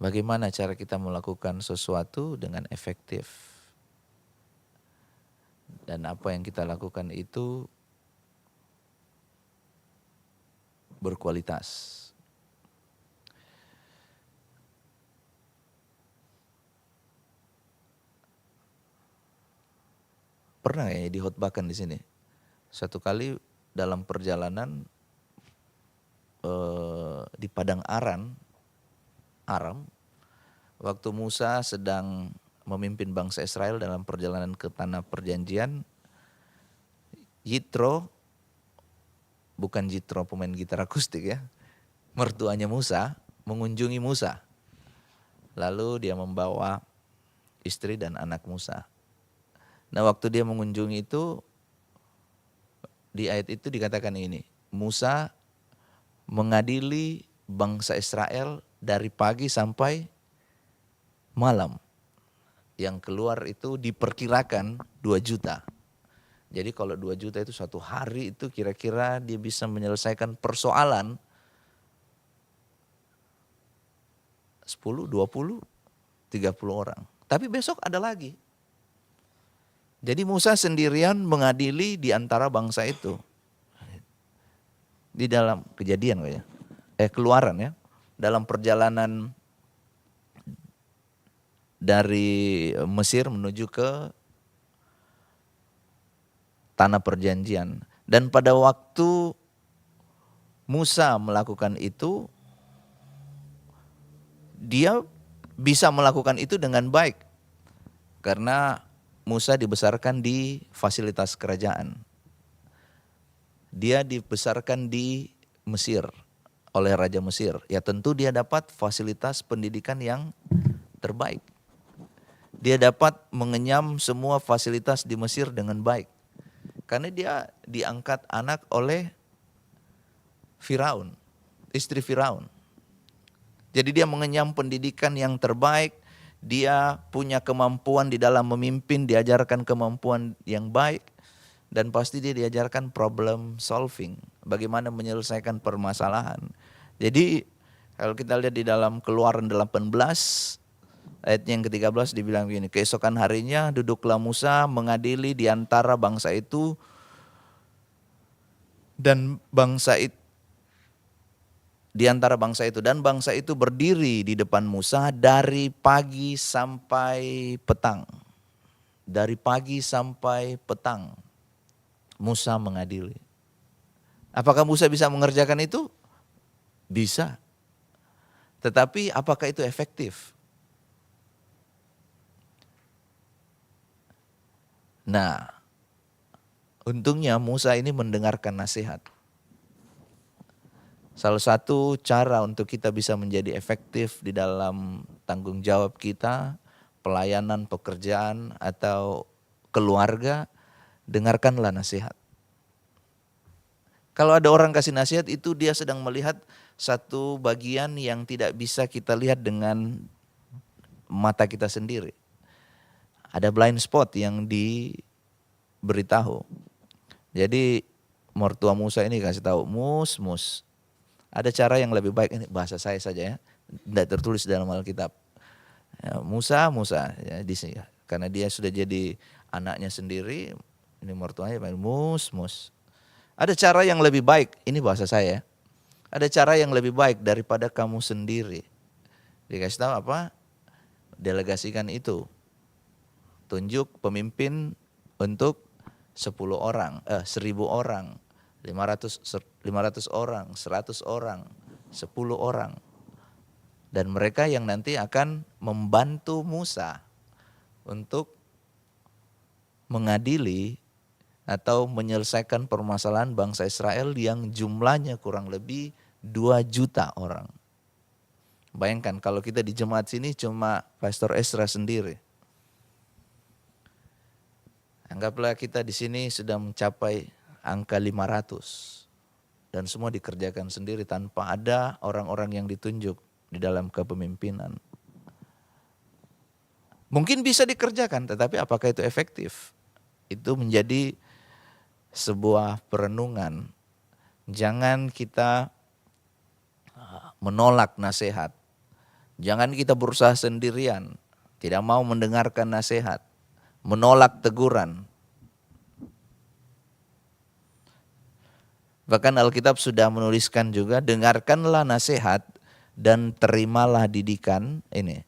bagaimana cara kita melakukan sesuatu dengan efektif? Dan apa yang kita lakukan itu berkualitas. Pernah ya dihotbahkan di sini. Satu kali dalam perjalanan di padang Aram, waktu Musa sedang memimpin bangsa Israel dalam perjalanan ke tanah perjanjian, Yitro, bukan Jitro pemain gitar akustik ya, mertuanya Musa mengunjungi Musa. Lalu dia membawa istri dan anak Musa. Nah waktu dia mengunjungi itu, di ayat itu dikatakan ini, Musa mengadili bangsa Israel dari pagi sampai malam. yang keluar itu diperkirakan 2 juta. Jadi kalau 2 juta itu satu hari itu kira-kira dia bisa menyelesaikan persoalan 10, 20, 30 orang. Tapi besok ada lagi. Jadi Musa sendirian mengadili di antara bangsa itu. Di dalam Kejadian ya. Keluaran ya. Dalam perjalanan dari Mesir menuju ke tanah perjanjian. Dan pada waktu Musa melakukan itu, dia bisa melakukan itu dengan baik. Karena Musa dibesarkan di fasilitas kerajaan. Dia dibesarkan di Mesir oleh Raja Mesir. Ya tentu dia dapat fasilitas pendidikan yang terbaik. Dia dapat mengenyam semua fasilitas di Mesir dengan baik. Karena dia diangkat anak oleh Firaun, istri Firaun. Jadi dia mengenyam pendidikan yang terbaik. Dia punya kemampuan di dalam memimpin, diajarkan kemampuan yang baik. Dan pasti dia diajarkan problem solving, bagaimana menyelesaikan permasalahan. Jadi kalau kita lihat di dalam Keluaran 18, ayat yang ke-13 dibilang begini, keesokan harinya duduklah Musa mengadili di antara bangsa itu, dan bangsa itu dan bangsa itu berdiri di depan Musa dari pagi sampai petang. Dari pagi sampai petang Musa mengadili. Apakah Musa bisa mengerjakan itu? Bisa. Tetapi apakah itu efektif? Nah, untungnya Musa ini mendengarkan nasihat. Salah satu cara untuk kita bisa menjadi efektif di dalam tanggung jawab kita, pelayanan, pekerjaan, atau keluarga, dengarkanlah nasihat. Kalau ada orang kasih nasihat itu dia sedang melihat satu bagian yang tidak bisa kita lihat dengan mata kita sendiri. Ada blind spot yang diberitahu. Jadi mertua Musa ini kasih tahu, Mus. Ada cara yang lebih baik, ini bahasa saya saja ya, tidak tertulis dalam Alkitab. Ya, Musa ya, di sini, karena dia sudah jadi anaknya sendiri, ini mertuanya Mus. Ada cara yang lebih baik, ini bahasa saya. Ada cara yang lebih baik daripada kamu sendiri. Dikasih tahu apa? Delegasikan itu. Tunjuk pemimpin untuk 10 orang, 1000 orang. 500 orang, 100 orang, 10 orang. Dan mereka yang nanti akan membantu Musa untuk mengadili atau menyelesaikan permasalahan bangsa Israel yang jumlahnya kurang lebih 2 juta orang. Bayangkan kalau kita di jemaat sini cuma Pastor Ezra sendiri. Anggaplah kita di sini sudah mencapai angka 500 dan semua dikerjakan sendiri tanpa ada orang-orang yang ditunjuk di dalam kepemimpinan. Mungkin bisa dikerjakan, tetapi apakah itu efektif? Itu menjadi sebuah perenungan. Jangan kita menolak nasihat. Jangan kita berusaha sendirian, tidak mau mendengarkan nasihat, menolak teguran. Bahkan Alkitab sudah menuliskan juga, dengarkanlah nasihat dan terimalah didikan. Ini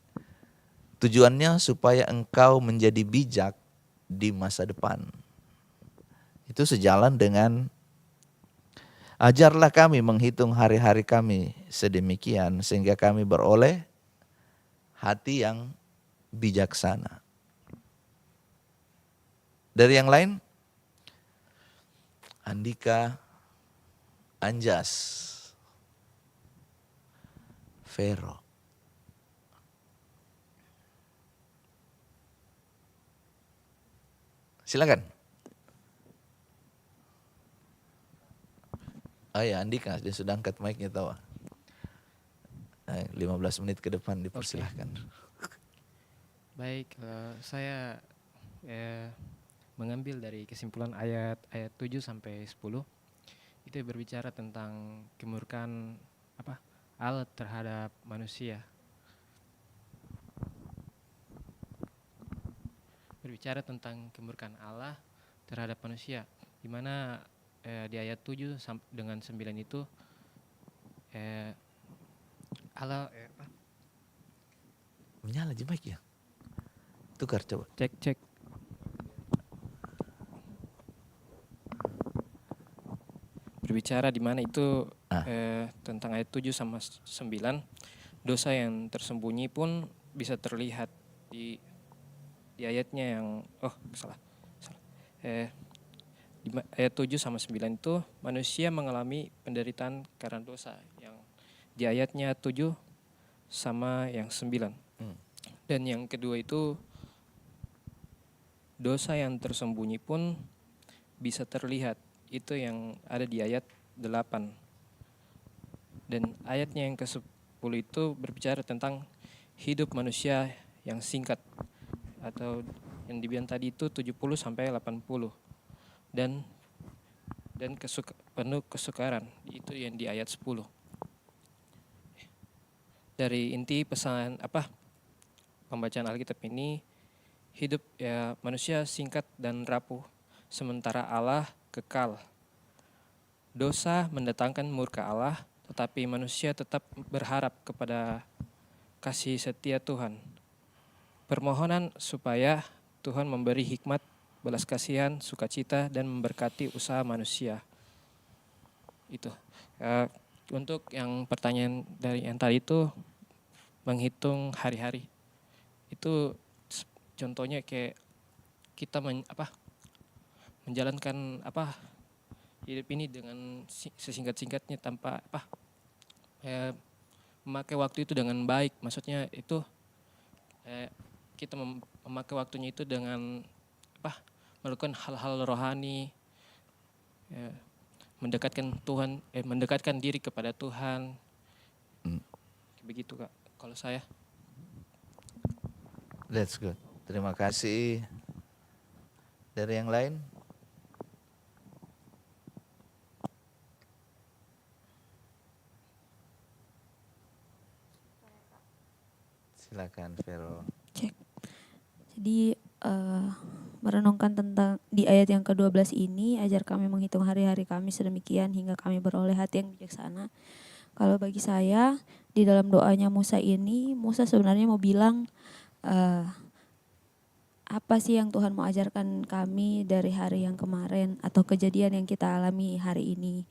tujuannya supaya engkau menjadi bijak di masa depan. Itu sejalan dengan ajarlah kami menghitung hari-hari kami sedemikian sehingga kami beroleh hati yang bijaksana. Dari yang lain, Andika, Anjas, Vero. Silakan. Oh ya, Andika, dia sudah angkat mic-nya tahu. 15 menit ke depan dipersilahkan. Baik, saya mengambil dari kesimpulan ayat 7 sampai 10. Itu berbicara tentang kemurkaan Allah terhadap manusia. Berbicara tentang kemurkaan Allah terhadap manusia, di mana di ayat 7 dengan 9 itu Allah Menyala aja mic ya. Tukar coba. cek. Berbicara di mana itu tentang ayat 7 sama 9, dosa yang tersembunyi pun bisa terlihat di ayatnya yang salah. Di ayat 7 sama 9 itu manusia mengalami penderitaan karena dosa, yang di ayatnya 7 sama yang 9. Dan yang kedua itu dosa yang tersembunyi pun bisa terlihat, itu yang ada di ayat 8. Dan ayatnya yang ke-10 itu berbicara tentang hidup manusia yang singkat, atau yang dibilang tadi itu 70 sampai 80. Dan penuh kesukaran, itu yang di ayat 10. Dari inti pesan pembacaan Alkitab ini, hidup manusia singkat dan rapuh, sementara Allah kekal. Dosa mendatangkan murka Allah, tetapi manusia tetap berharap kepada kasih setia Tuhan. Permohonan supaya Tuhan memberi hikmat, belas kasihan, sukacita, dan memberkati usaha manusia. Itu. Untuk yang pertanyaan dari yang tadi itu, menghitung hari-hari. Itu contohnya kayak kita menjalankan hidup ini dengan sesingkat-singkatnya tanpa memakai waktu itu dengan baik. Maksudnya itu kita memakai waktunya itu dengan melakukan hal-hal rohani, mendekatkan Tuhan, mendekatkan diri kepada Tuhan. Begitu Kak, kalau saya. That's good. Terima kasih. Dari yang lain? Silakan Vero. Cek. Jadi merenungkan tentang di ayat yang ke-12 ini, ajar kami menghitung hari-hari kami sedemikian hingga kami beroleh hati yang bijaksana. Kalau bagi saya, di dalam doanya Musa ini, Musa sebenarnya mau bilang apa sih yang Tuhan mau ajarkan kami dari hari yang kemarin atau kejadian yang kita alami hari ini.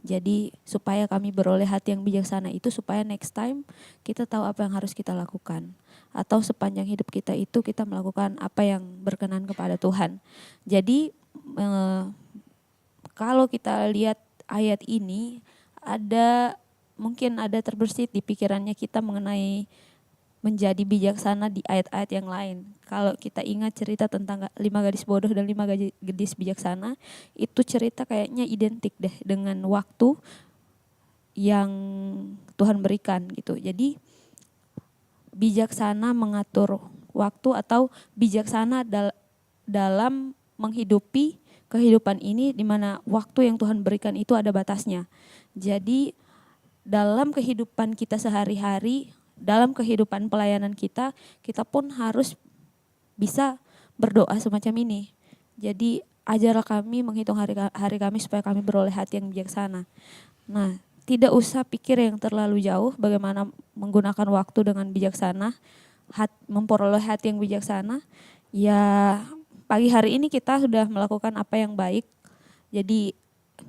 Jadi supaya kami beroleh hati yang bijaksana itu, supaya next time kita tahu apa yang harus kita lakukan. Atau sepanjang hidup kita itu kita melakukan apa yang berkenan kepada Tuhan. Jadi kalau kita lihat ayat ini, mungkin ada terbersit di pikirannya kita mengenai menjadi bijaksana di ayat-ayat yang lain. Kalau kita ingat cerita tentang 5 gadis bodoh dan 5 gadis bijaksana, itu cerita kayaknya identik deh dengan waktu yang Tuhan berikan gitu. Jadi bijaksana mengatur waktu atau bijaksana dalam menghidupi kehidupan ini, di mana waktu yang Tuhan berikan itu ada batasnya. Jadi dalam kehidupan kita sehari-hari, dalam kehidupan pelayanan kita pun harus bisa berdoa semacam ini. Jadi ajarlah kami menghitung hari kami supaya kami beroleh hati yang bijaksana. Nah, tidak usah pikir yang terlalu jauh bagaimana menggunakan waktu dengan bijaksana, memperoleh hati yang bijaksana. Ya, pagi hari ini kita sudah melakukan apa yang baik. Jadi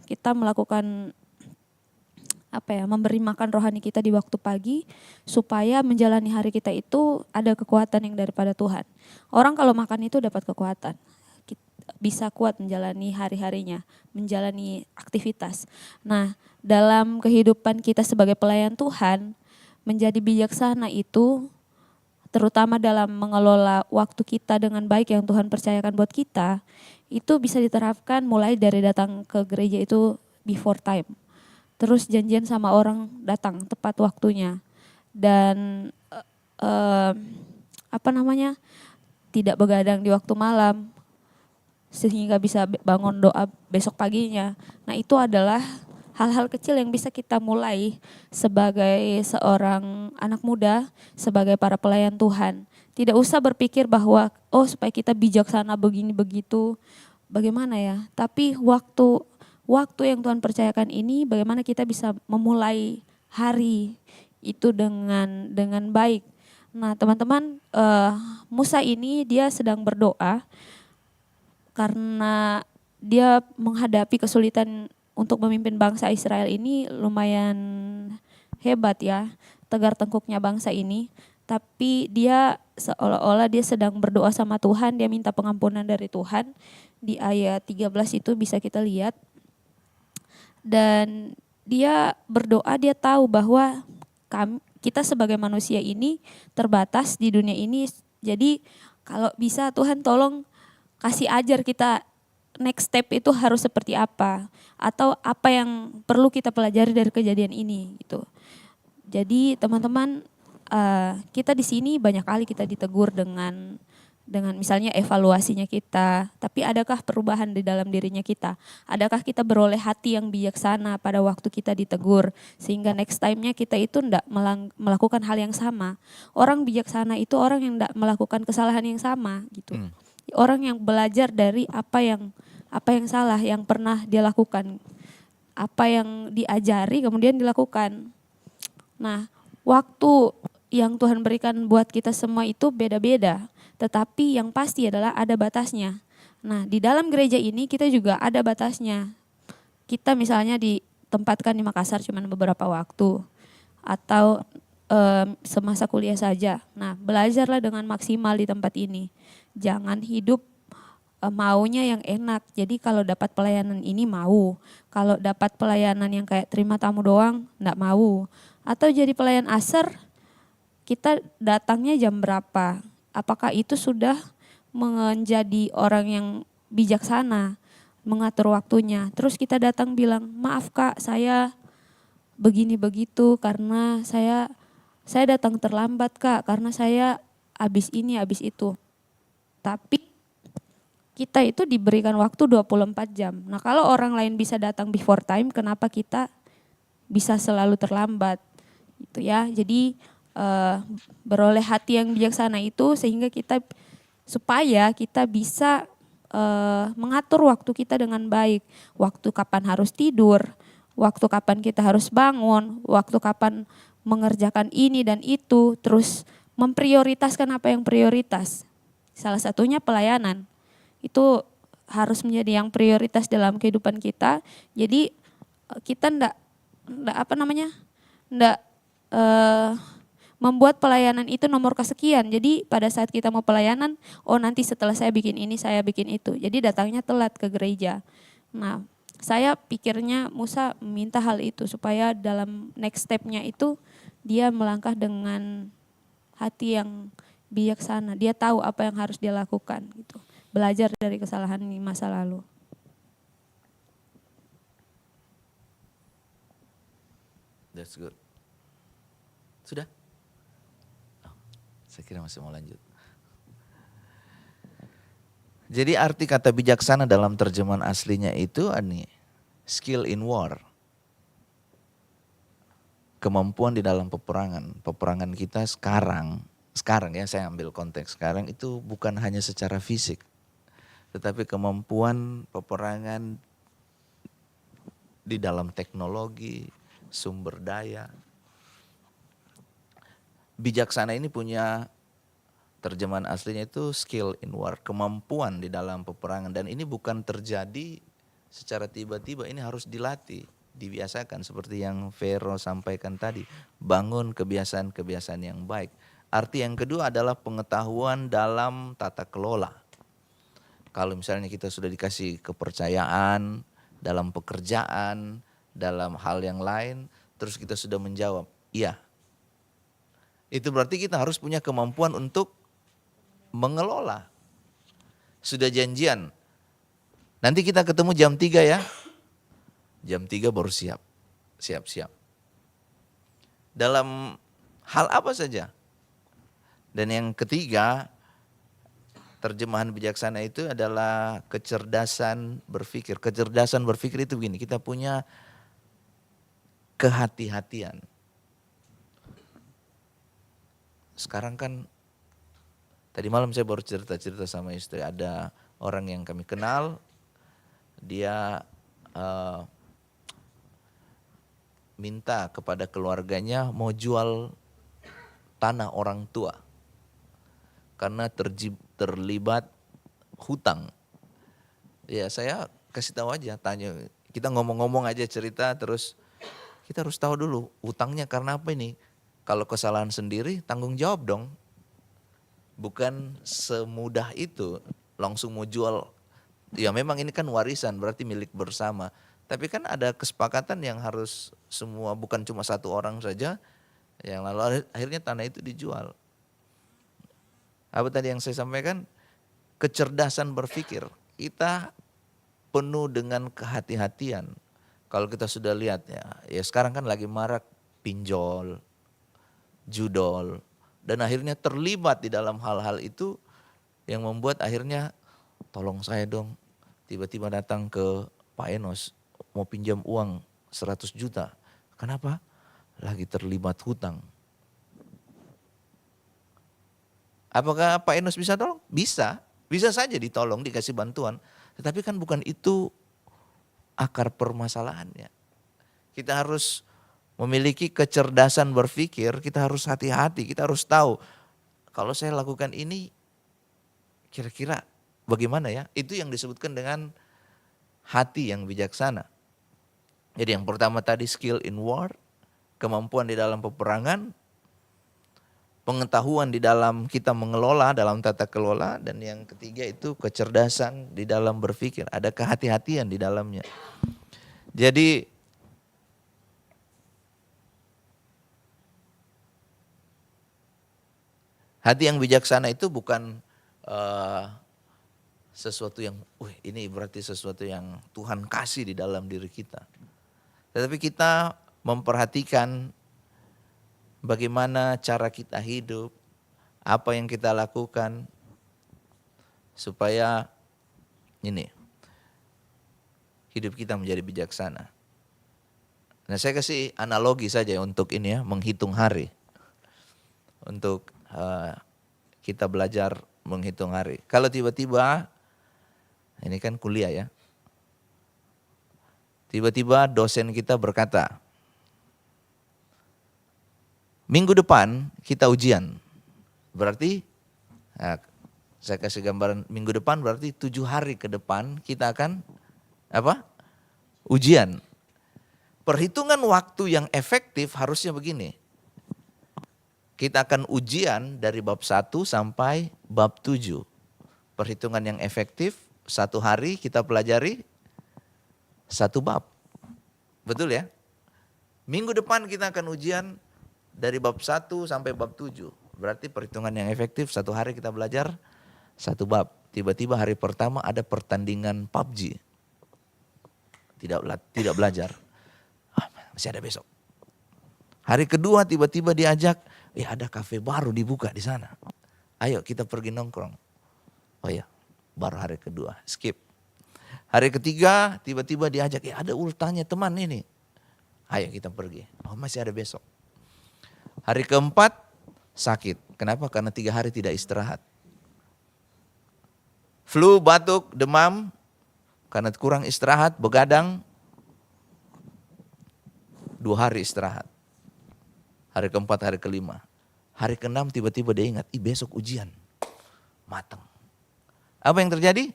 kita melakukan memberi makan rohani kita di waktu pagi, supaya menjalani hari kita itu ada kekuatan yang daripada Tuhan. Orang kalau makan itu dapat kekuatan, bisa kuat menjalani hari-harinya, menjalani aktivitas. Nah, dalam kehidupan kita sebagai pelayan Tuhan, menjadi bijaksana itu terutama dalam mengelola waktu kita dengan baik yang Tuhan percayakan buat kita, itu bisa diterapkan mulai dari datang ke gereja itu before time. Terus janjian sama orang datang tepat waktunya. Dan tidak begadang di waktu malam sehingga bisa bangun doa besok paginya. Nah, itu adalah hal-hal kecil yang bisa kita mulai sebagai seorang anak muda, sebagai para pelayan Tuhan. Tidak usah berpikir bahwa supaya kita bijaksana begini begitu, bagaimana ya. Tapi waktu yang Tuhan percayakan ini, bagaimana kita bisa memulai hari itu dengan baik. Nah, teman-teman, Musa ini dia sedang berdoa karena dia menghadapi kesulitan untuk memimpin bangsa Israel ini lumayan hebat ya, tegar tengkuknya bangsa ini. Tapi dia seolah-olah dia sedang berdoa sama Tuhan, dia minta pengampunan dari Tuhan. Di ayat 13 itu bisa kita lihat. Dan dia berdoa, dia tahu bahwa kita sebagai manusia ini terbatas di dunia ini. Jadi kalau bisa Tuhan tolong kasih ajar kita next step itu harus seperti apa. Atau apa yang perlu kita pelajari dari kejadian ini gitu. Jadi teman-teman, kita di sini banyak kali kita ditegur dengan misalnya evaluasinya kita, tapi adakah perubahan di dalam dirinya kita? Adakah kita beroleh hati yang bijaksana pada waktu kita ditegur, sehingga next time-nya kita itu tidak melakukan hal yang sama. Orang bijaksana itu orang yang tidak melakukan kesalahan yang sama gitu. Orang yang belajar dari apa yang salah yang pernah dia lakukan, apa yang diajari kemudian dilakukan. Nah, waktu yang Tuhan berikan buat kita semua itu beda-beda. Tetapi yang pasti adalah ada batasnya. Nah, di dalam gereja ini kita juga ada batasnya. Kita misalnya ditempatkan di Makassar cuma beberapa waktu. Atau semasa kuliah saja. Nah, belajarlah dengan maksimal di tempat ini. Jangan hidup maunya yang enak. Jadi kalau dapat pelayanan ini mau. Kalau dapat pelayanan yang kayak terima tamu doang, enggak mau. Atau jadi pelayan asar, kita datangnya jam berapa? Apakah itu sudah menjadi orang yang bijaksana, mengatur waktunya. Terus kita datang bilang, maaf Kak, saya begini begitu karena saya datang terlambat Kak, karena saya habis ini, habis itu. Tapi kita itu diberikan waktu 24 jam. Nah, kalau orang lain bisa datang before time, kenapa kita bisa selalu terlambat? Gitu ya. Jadi beroleh hati yang bijaksana itu sehingga supaya kita bisa mengatur waktu kita dengan baik. Waktu kapan harus tidur, waktu kapan kita harus bangun, waktu kapan mengerjakan ini dan itu, terus memprioritaskan apa yang prioritas. Salah satunya pelayanan. Itu harus menjadi yang prioritas dalam kehidupan kita. Jadi kita enggak membuat pelayanan itu nomor kesekian. Jadi pada saat kita mau pelayanan, nanti setelah saya bikin ini, saya bikin itu. Jadi datangnya telat ke gereja. Nah, saya pikirnya Musa minta hal itu supaya dalam next step-nya itu dia melangkah dengan hati yang bijaksana. Dia tahu apa yang harus dia lakukan gitu. Belajar dari kesalahan di masa lalu. That's good. Sudah? Saya kira masih mau lanjut. Jadi arti kata bijaksana dalam terjemahan aslinya itu skill in war. Kemampuan di dalam peperangan. Peperangan kita sekarang ya saya ambil konteks sekarang itu bukan hanya secara fisik. Tetapi kemampuan peperangan di dalam teknologi, sumber daya. Bijaksana ini punya terjemahan aslinya itu skill in war, kemampuan di dalam peperangan. Dan ini bukan terjadi secara tiba-tiba, ini harus dilatih, dibiasakan seperti yang Vero sampaikan tadi. Bangun kebiasaan-kebiasaan yang baik. Arti yang kedua adalah pengetahuan dalam tata kelola. Kalau misalnya kita sudah dikasih kepercayaan dalam pekerjaan, dalam hal yang lain, terus kita sudah menjawab, iya. Itu berarti kita harus punya kemampuan untuk mengelola. Sudah janjian, nanti kita ketemu jam 3 ya. Jam 3 baru siap-siap. Dalam hal apa saja? Dan yang ketiga, terjemahan bijaksana itu adalah kecerdasan berpikir. Kecerdasan berpikir itu begini, kita punya kehati-hatian. Sekarang kan, tadi malam saya baru cerita-cerita sama istri, ada orang yang kami kenal, dia minta kepada keluarganya mau jual tanah orang tua karena terlibat hutang. Ya saya kasih tahu aja, tanya, kita ngomong-ngomong aja cerita, terus kita harus tahu dulu hutangnya karena apa ini. Kalau kesalahan sendiri tanggung jawab dong. Bukan semudah itu langsung mau jual. Ya memang ini kan warisan, berarti milik bersama. Tapi kan ada kesepakatan yang harus semua, bukan cuma satu orang saja. Yang lalu akhirnya tanah itu dijual. Apa tadi yang saya sampaikan? Kecerdasan berpikir. Kita penuh dengan kehati-hatian. Kalau kita sudah lihat ya sekarang kan lagi marak pinjol, judol, dan akhirnya terlibat di dalam hal-hal itu yang membuat akhirnya tolong saya dong. Tiba-tiba datang ke Pak Enos mau pinjam uang 100 juta. Kenapa? Lagi terlibat hutang. Apakah Pak Enos bisa tolong? Bisa saja ditolong, dikasih bantuan. Tetapi kan bukan itu akar permasalahannya. Kita harus memiliki kecerdasan berpikir, kita harus hati-hati, kita harus tahu. Kalau saya lakukan ini, kira-kira bagaimana ya? Itu yang disebutkan dengan hati yang bijaksana. Jadi yang pertama tadi skill in war, kemampuan di dalam peperangan, pengetahuan di dalam kita mengelola, dalam tata kelola, dan yang ketiga itu kecerdasan di dalam berpikir, ada kehati-hatian di dalamnya. Jadi hati yang bijaksana itu bukan sesuatu yang, ini berarti sesuatu yang Tuhan kasih di dalam diri kita. Tetapi kita memperhatikan bagaimana cara kita hidup, apa yang kita lakukan, supaya ini hidup kita menjadi bijaksana. Nah saya kasih analogi saja untuk ini ya, menghitung hari. Untuk kita belajar menghitung hari. Kalau tiba-tiba, ini kan kuliah ya, tiba-tiba dosen kita berkata, minggu depan kita ujian. Berarti, saya kasih gambaran minggu depan berarti 7 hari ke depan kita akan ujian. Perhitungan waktu yang efektif harusnya begini. Kita akan ujian dari bab 1 sampai bab 7. Perhitungan yang efektif, 1 hari kita pelajari 1 bab. Betul ya? Minggu depan kita akan ujian dari bab 1 sampai bab 7. Berarti perhitungan yang efektif 1 hari kita belajar 1 bab. Tiba-tiba hari pertama ada pertandingan PUBG. Tidak belajar. Masih ada besok. Hari kedua tiba-tiba diajak, ada kafe baru dibuka di sana. Ayo kita pergi nongkrong. Oh ya, baru hari kedua, skip. Hari ketiga tiba-tiba diajak, ada ultahnya teman ini. Ayo kita pergi. Oh masih ada besok. Hari keempat sakit. Kenapa? Karena 3 hari tidak istirahat. Flu, batuk, demam, karena kurang istirahat, begadang. 2 hari istirahat. Hari keempat, hari kelima. Hari keenam tiba-tiba dia ingat, besok ujian. Matang. Apa yang terjadi?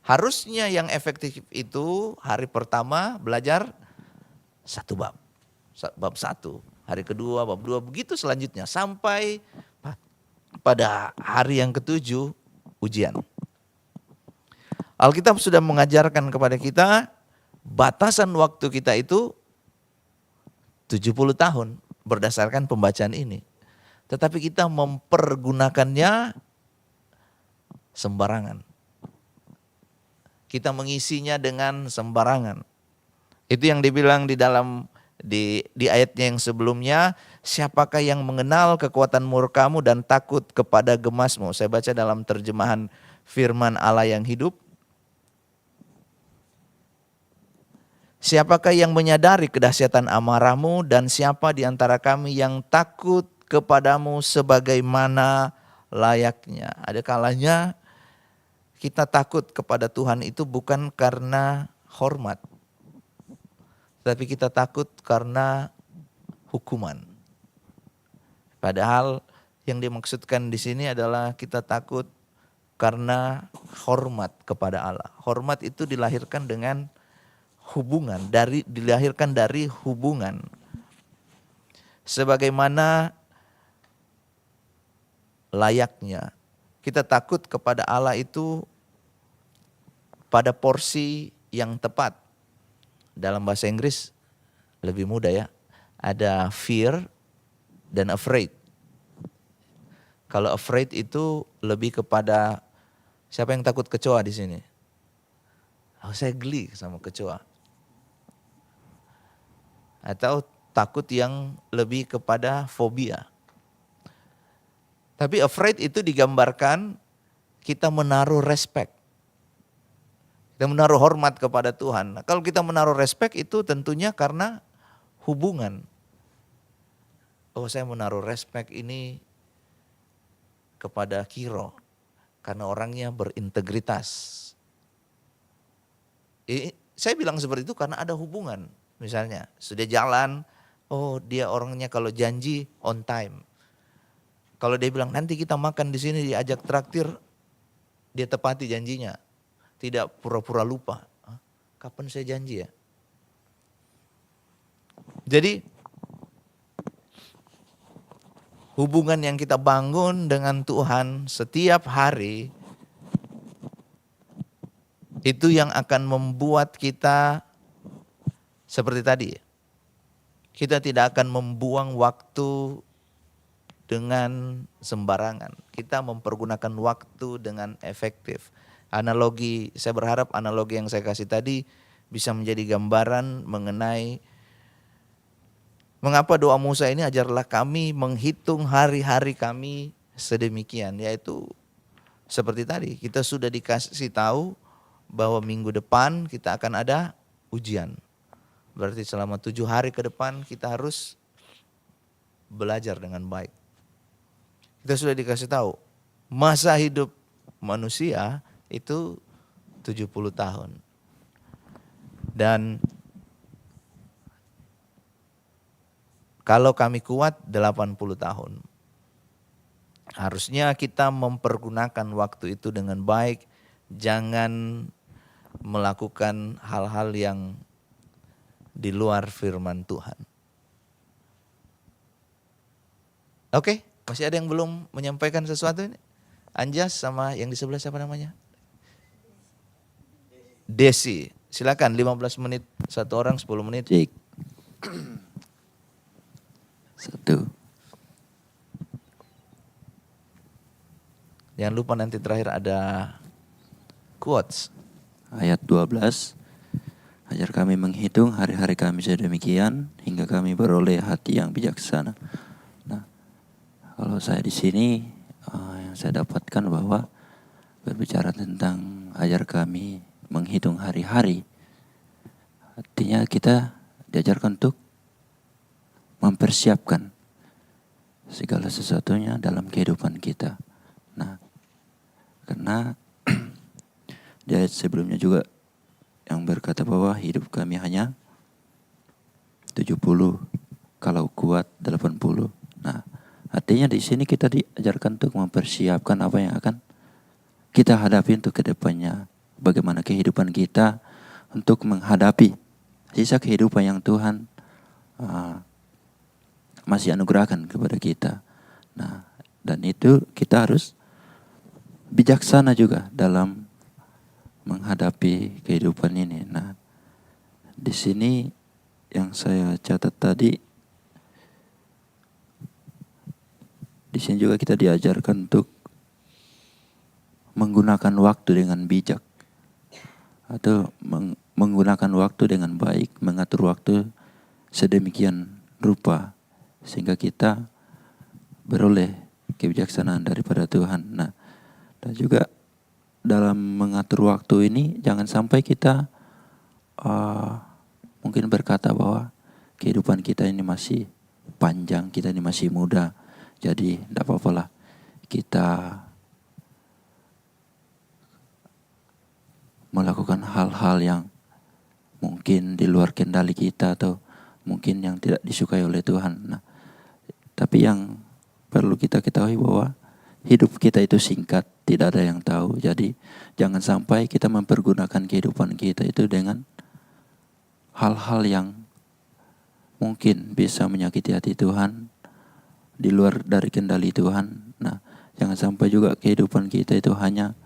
Harusnya yang efektif itu hari pertama belajar 1 bab. Bab 1. Hari kedua, bab 2, begitu selanjutnya. Sampai pada hari yang ke-7 ujian. Alkitab sudah mengajarkan kepada kita batasan waktu kita itu 70 tahun berdasarkan pembacaan ini. Tetapi kita mempergunakannya sembarangan. Kita mengisinya dengan sembarangan. Itu yang dibilang di dalam Di ayatnya yang sebelumnya, siapakah yang mengenal kekuatan murkamu dan takut kepada gemasmu? Saya baca dalam terjemahan firman Allah yang hidup. Siapakah yang menyadari kedahsyatan amarahmu dan siapa di antara kami yang takut kepadamu sebagaimana layaknya? Ada kalanya kita takut kepada Tuhan itu bukan karena hormat, tapi kita takut karena hukuman. Padahal yang dimaksudkan di sini adalah kita takut karena hormat kepada Allah. Hormat itu dilahirkan dengan hubungan, dilahirkan dari hubungan. Sebagaimana layaknya. Kita takut kepada Allah itu pada porsi yang tepat. Dalam bahasa Inggris lebih mudah ya. Ada fear dan afraid. Kalau afraid itu lebih kepada siapa yang takut kecoa di sini? Oh, saya geli sama kecoa. Atau takut yang lebih kepada fobia. Tapi afraid itu digambarkan kita menaruh respect. Kita menaruh hormat kepada Tuhan. Nah, kalau kita menaruh respect itu tentunya karena hubungan. Oh, saya menaruh respect ini kepada Kiro karena orangnya berintegritas. Saya bilang seperti itu karena ada hubungan. Misalnya sudah jalan, oh dia orangnya kalau janji on time. Kalau dia bilang nanti kita makan di sini diajak traktir, dia tepati janjinya. Tidak pura-pura lupa. Kapan saya janji ya? Jadi hubungan yang kita bangun dengan Tuhan setiap hari itu yang akan membuat kita seperti tadi. Kita tidak akan membuang waktu dengan sembarangan. Kita mempergunakan waktu dengan efektif. Analogi, saya berharap analogi yang saya kasih tadi bisa menjadi gambaran mengenai mengapa doa Musa ini ajarlah kami menghitung hari-hari kami sedemikian. Yaitu seperti tadi, kita sudah dikasih tahu bahwa minggu depan kita akan ada ujian. Berarti selama 7 hari ke depan kita harus belajar dengan baik. Kita sudah dikasih tahu, masa hidup manusia itu 70 tahun. Dan kalau kami kuat 80 tahun. Harusnya kita mempergunakan waktu itu dengan baik, jangan melakukan hal-hal yang di luar firman Tuhan. Oke, masih ada yang belum menyampaikan sesuatu ini? Anjas sama yang di sebelah siapa namanya? Desi. Silakan 15 menit, satu orang 10 menit. Cik. 1. Jangan lupa nanti terakhir ada quotes. Ayat 12. Ajar kami menghitung hari-hari kami sedemikian hingga kami beroleh hati yang bijaksana. Nah, kalau saya di sini yang saya dapatkan bahwa berbicara tentang ajar kami menghitung hari-hari, artinya kita diajarkan untuk mempersiapkan segala sesuatunya dalam kehidupan kita. Nah, karena di ayat sebelumnya juga yang berkata bahwa hidup kami hanya 70, kalau kuat 80. Nah, artinya di sini kita diajarkan untuk mempersiapkan apa yang akan kita hadapi untuk kedepannya. Bagaimana kehidupan kita untuk menghadapi sisa kehidupan yang Tuhan masih anugerahkan kepada kita. Nah, dan itu kita harus bijaksana juga dalam menghadapi kehidupan ini. Nah, di sini yang saya catat tadi, di sini juga kita diajarkan untuk menggunakan waktu dengan bijak atau menggunakan waktu dengan baik, mengatur waktu sedemikian rupa sehingga kita beroleh kebijaksanaan daripada Tuhan. Nah, dan juga dalam mengatur waktu ini jangan sampai kita mungkin berkata bahwa kehidupan kita ini masih panjang, kita ini masih muda, jadi tidak apa-apalah kita melakukan hal-hal yang mungkin di luar kendali kita atau mungkin yang tidak disukai oleh Tuhan. Nah, tapi yang perlu kita ketahui bahwa hidup kita itu singkat, tidak ada yang tahu. Jadi jangan sampai kita mempergunakan kehidupan kita itu dengan hal-hal yang mungkin bisa menyakiti hati Tuhan, di luar dari kendali Tuhan. Nah, jangan sampai juga kehidupan kita itu hanya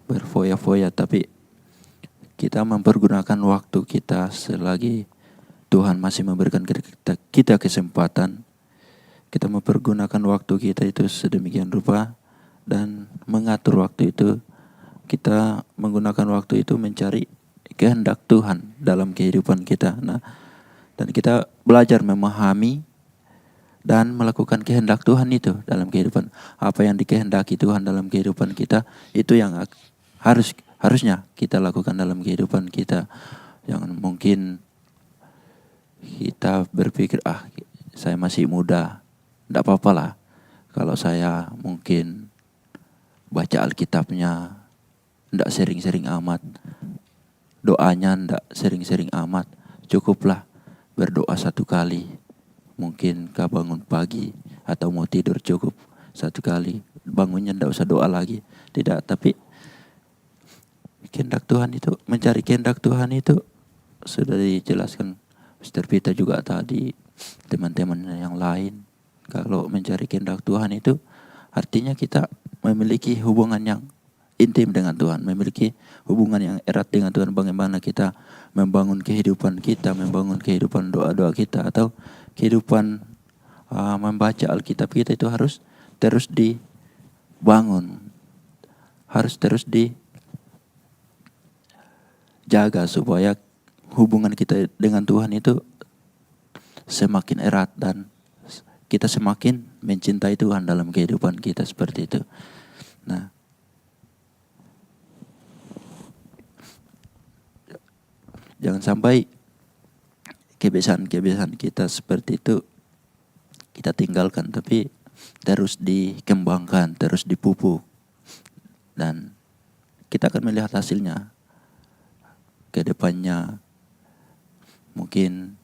berfoya-foya, tapi kita mempergunakan waktu kita selagi Tuhan masih memberikan kita kesempatan. Kita mempergunakan waktu kita itu sedemikian rupa dan mengatur waktu itu. Kita menggunakan waktu itu mencari kehendak Tuhan dalam kehidupan kita. Nah, dan kita belajar memahami dan melakukan kehendak Tuhan itu dalam kehidupan. Apa yang dikehendaki Tuhan dalam kehidupan kita itu yang harusnya kita lakukan dalam kehidupan kita. Jangan mungkin kita berpikir, saya masih muda, tidak apa-apa lah kalau saya mungkin baca Alkitabnya tidak sering-sering amat, doanya tidak sering-sering amat, cukuplah berdoa 1 kali. Mungkin kau bangun pagi atau mau tidur cukup 1 kali, bangunnya tidak usah doa lagi. Tidak, tapi kehendak Tuhan itu, mencari kehendak Tuhan itu sudah dijelaskan Mr. Peter juga tadi, teman-teman yang lain. Kalau mencari kehendak Tuhan itu artinya kita memiliki hubungan yang intim dengan Tuhan, memiliki hubungan yang erat dengan Tuhan. Bagaimana kita membangun kehidupan kita, membangun kehidupan doa-doa kita, atau kehidupan membaca Alkitab kita itu harus terus dibangun, harus terus dijaga supaya hubungan kita dengan Tuhan itu semakin erat dan kita semakin mencintai Tuhan dalam kehidupan kita, seperti itu. Nah, jangan sampai kebiasaan-kebiasaan kita seperti itu kita tinggalkan, tapi terus dikembangkan, terus dipupuk, dan kita akan melihat hasilnya ke depannya. Mungkin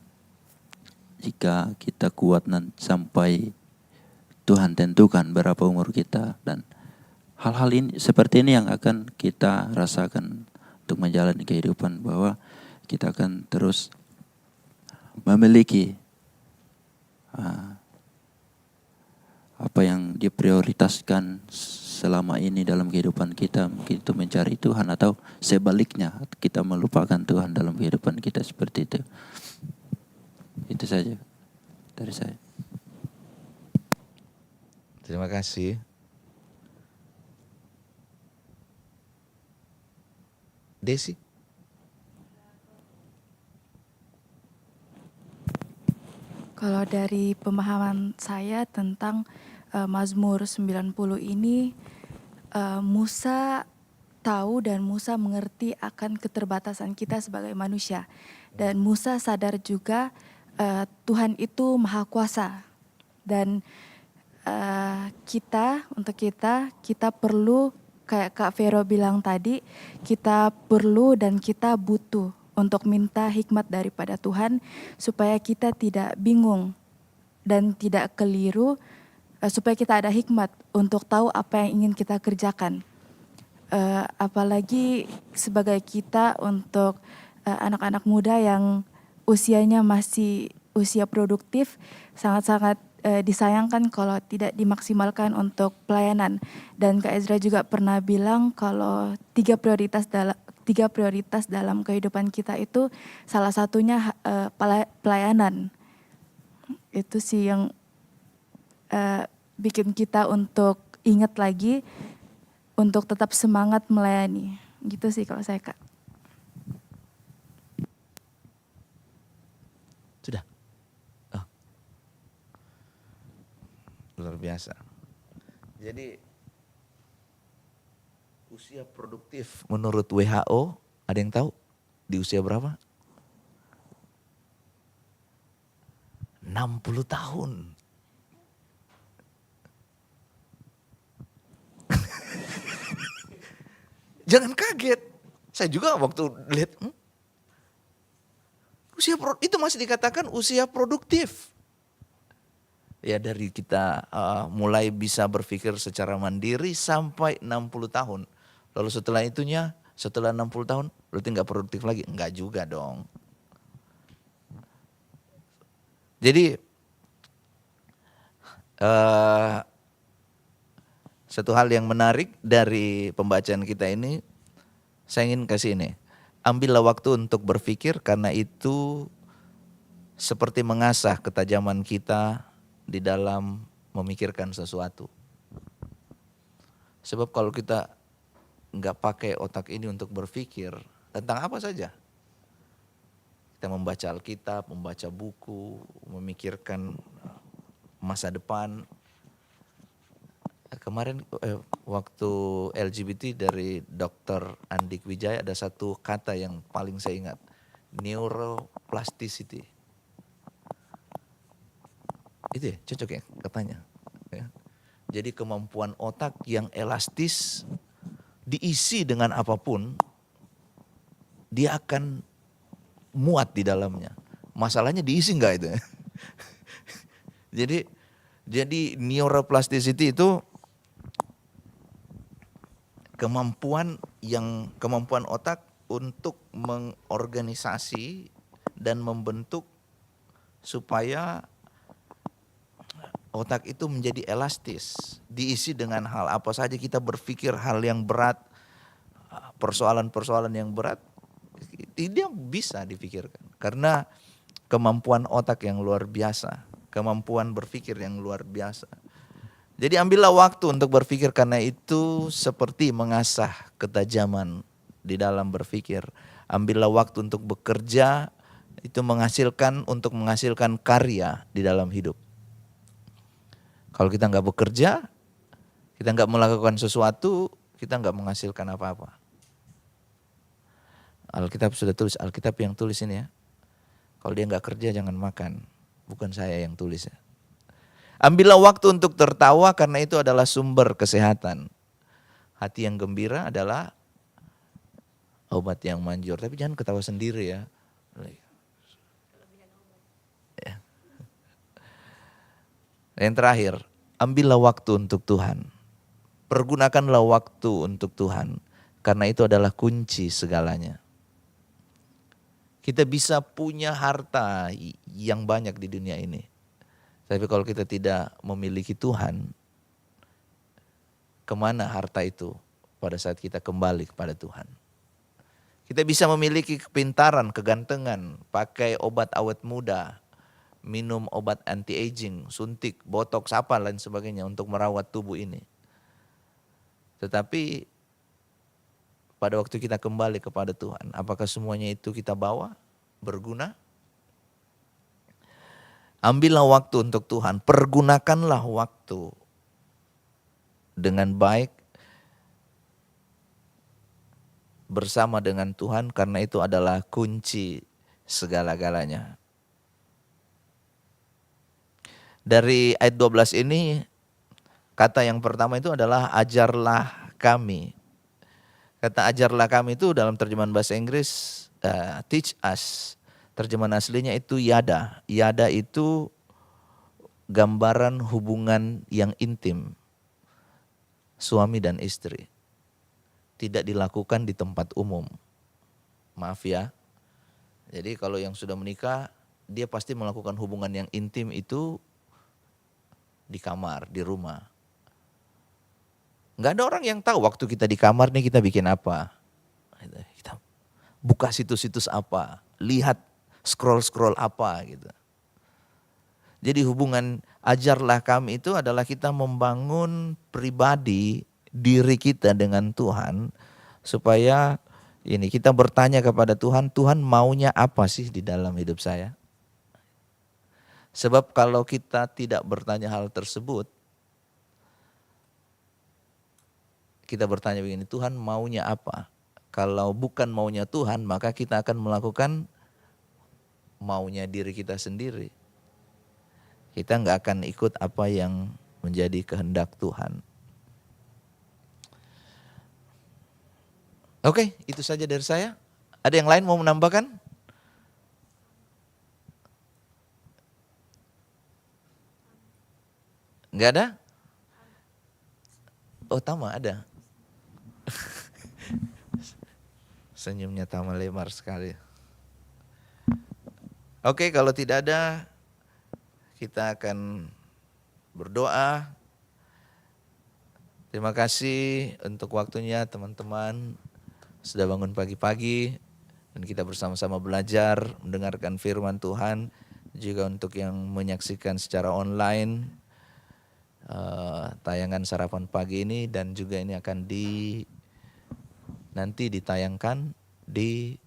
jika kita kuat sampai Tuhan tentukan berapa umur kita, dan hal-hal ini seperti ini yang akan kita rasakan untuk menjalani kehidupan, bahwa kita akan terus memiliki apa yang diprioritaskan selama ini dalam kehidupan kita, mungkin itu mencari Tuhan, atau sebaliknya kita melupakan Tuhan dalam kehidupan kita, seperti itu. Itu saja dari saya. Terima kasih. Desi. Kalau dari pemahaman saya tentang Mazmur 90 ini, Musa tahu dan Musa mengerti akan keterbatasan kita sebagai manusia. Dan Musa sadar juga Tuhan itu maha kuasa. Dan kita perlu, kayak Kak Vero bilang tadi, kita perlu dan kita butuh untuk minta hikmat daripada Tuhan supaya kita tidak bingung dan tidak keliru, supaya kita ada hikmat untuk tahu apa yang ingin kita kerjakan. Apalagi sebagai kita untuk anak-anak muda yang usianya masih usia produktif, sangat-sangat disayangkan kalau tidak dimaksimalkan untuk pelayanan. Dan Kak Ezra juga pernah bilang kalau tiga prioritas dalam kehidupan kita itu salah satunya pelayanan. Itu sih yang bikin kita untuk ingat lagi untuk tetap semangat melayani. Gitu sih kalau saya, Kak. Sudah. luar biasa. Jadi usia produktif menurut WHO, ada yang tahu di usia berapa? 60 tahun. Jangan kaget. Saya juga waktu lihat itu masih dikatakan usia produktif. Ya dari kita mulai bisa berpikir secara mandiri sampai 60 tahun. Lalu setelah itunya, setelah 60 tahun berarti nggak produktif lagi? Enggak juga dong. Jadi satu hal yang menarik dari pembacaan kita ini, saya ingin kasih ini. Ambillah waktu untuk berpikir karena itu seperti mengasah ketajaman kita di dalam memikirkan sesuatu. Sebab kalau kita nggak pakai otak ini untuk berpikir tentang apa saja, kita membaca Alkitab, membaca buku, memikirkan masa depan. Kemarin waktu LGBT dari Dr. Andik Wijaya ada satu kata yang paling saya ingat, neuroplasticity. Itu ya, cocok ya katanya. Ya. Jadi kemampuan otak yang elastis, diisi dengan apapun, dia akan muat di dalamnya. Masalahnya diisi enggak itu? Jadi neuroplasticity itu kemampuan otak untuk mengorganisasi dan membentuk supaya otak itu menjadi elastis, diisi dengan hal apa saja. Kita berpikir hal yang berat, persoalan-persoalan yang berat, dia bisa dipikirkan karena kemampuan otak yang luar biasa, kemampuan berpikir yang luar biasa. Jadi ambillah waktu untuk berpikir karena itu seperti mengasah ketajaman di dalam berpikir. Ambillah waktu untuk bekerja, itu menghasilkan karya di dalam hidup. Kalau kita nggak bekerja, kita nggak melakukan sesuatu, kita nggak menghasilkan apa-apa. Alkitab sudah tulis, Alkitab yang tulis ini ya. Kalau dia nggak kerja jangan makan, bukan saya yang tulis ya. Ambillah waktu untuk tertawa karena itu adalah sumber kesehatan. Hati yang gembira adalah obat yang manjur. Tapi jangan ketawa sendiri ya. Yang terakhir, ambillah waktu untuk Tuhan. Pergunakanlah waktu untuk Tuhan. Karena itu adalah kunci segalanya. Kita bisa punya harta yang banyak di dunia ini. Tapi kalau kita tidak memiliki Tuhan, kemana harta itu pada saat kita kembali kepada Tuhan? Kita bisa memiliki kepintaran, kegantengan, pakai obat awet muda, minum obat anti-aging, suntik, botox, apa lain sebagainya untuk merawat tubuh ini. Tetapi pada waktu kita kembali kepada Tuhan, apakah semuanya itu kita bawa berguna? Ambillah waktu untuk Tuhan, pergunakanlah waktu dengan baik bersama dengan Tuhan karena itu adalah kunci segala-galanya. Dari ayat 12 ini, kata yang pertama itu adalah ajarlah kami. Kata ajarlah kami itu dalam terjemahan bahasa Inggris, teach us. Terjemahan aslinya itu yada. Yada itu gambaran hubungan yang intim. Suami dan istri. Tidak dilakukan di tempat umum. Maaf ya. Jadi kalau yang sudah menikah, dia pasti melakukan hubungan yang intim itu di kamar, di rumah. Nggak ada orang yang tahu waktu kita di kamar nih kita bikin apa. Kita buka situs-situs apa, lihat scroll apa gitu. Jadi hubungan ajarlah kami itu adalah kita membangun pribadi diri kita dengan Tuhan supaya ini kita bertanya kepada Tuhan, Tuhan maunya apa sih di dalam hidup saya? Sebab kalau kita tidak bertanya hal tersebut, kita bertanya begini, Tuhan maunya apa? Kalau bukan maunya Tuhan, maka kita akan melakukan maunya diri kita sendiri. Kita nggak akan ikut apa yang menjadi kehendak Tuhan. Oke, itu saja dari saya. Ada yang lain mau menambahkan? Nggak ada? Oh, Tama ada. Senyumnya Tama lebar sekali. Oke, kalau tidak ada, kita akan berdoa. Terima kasih untuk waktunya teman-teman. Sudah bangun pagi-pagi dan kita bersama-sama belajar, mendengarkan firman Tuhan. Juga untuk yang menyaksikan secara online tayangan sarapan pagi ini, dan juga ini akan nanti ditayangkan di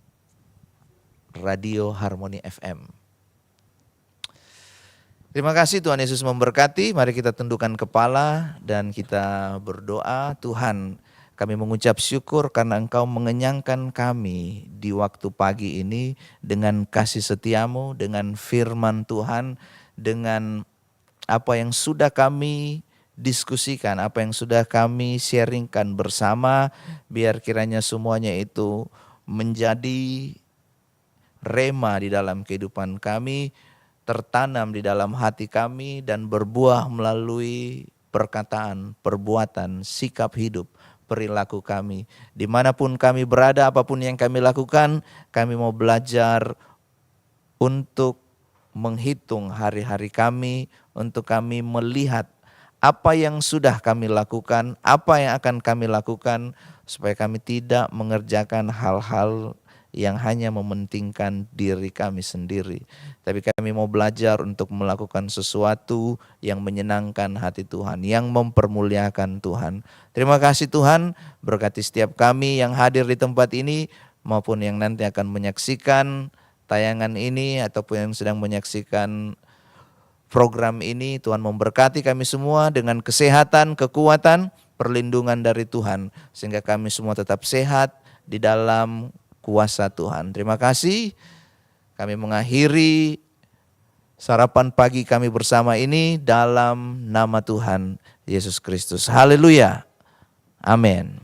Radio Harmoni FM. Terima kasih, Tuhan Yesus memberkati. Mari kita tundukkan kepala dan kita berdoa. Tuhan, kami mengucap syukur karena Engkau mengenyangkan kami di waktu pagi ini dengan kasih setiamu, dengan firman Tuhan, dengan apa yang sudah kami diskusikan, apa yang sudah kami sharingkan bersama. Biar kiranya semuanya itu menjadi rema di dalam kehidupan kami, tertanam di dalam hati kami, dan berbuah melalui perkataan, perbuatan, sikap hidup, perilaku kami. Dimanapun kami berada, apapun yang kami lakukan, kami mau belajar untuk menghitung hari-hari kami, untuk kami melihat apa yang sudah kami lakukan, apa yang akan kami lakukan, supaya kami tidak mengerjakan hal-hal yang hanya mementingkan diri kami sendiri. Tapi kami mau belajar untuk melakukan sesuatu yang menyenangkan hati Tuhan, yang mempermuliakan Tuhan. Terima kasih Tuhan, berkati setiap kami yang hadir di tempat ini, maupun yang nanti akan menyaksikan tayangan ini, ataupun yang sedang menyaksikan program ini. Tuhan memberkati kami semua dengan kesehatan, kekuatan, perlindungan dari Tuhan, sehingga kami semua tetap sehat di dalam kuasa Tuhan. Terima kasih. Kami mengakhiri sarapan pagi kami bersama ini dalam nama Tuhan Yesus Kristus. Haleluya. Amin.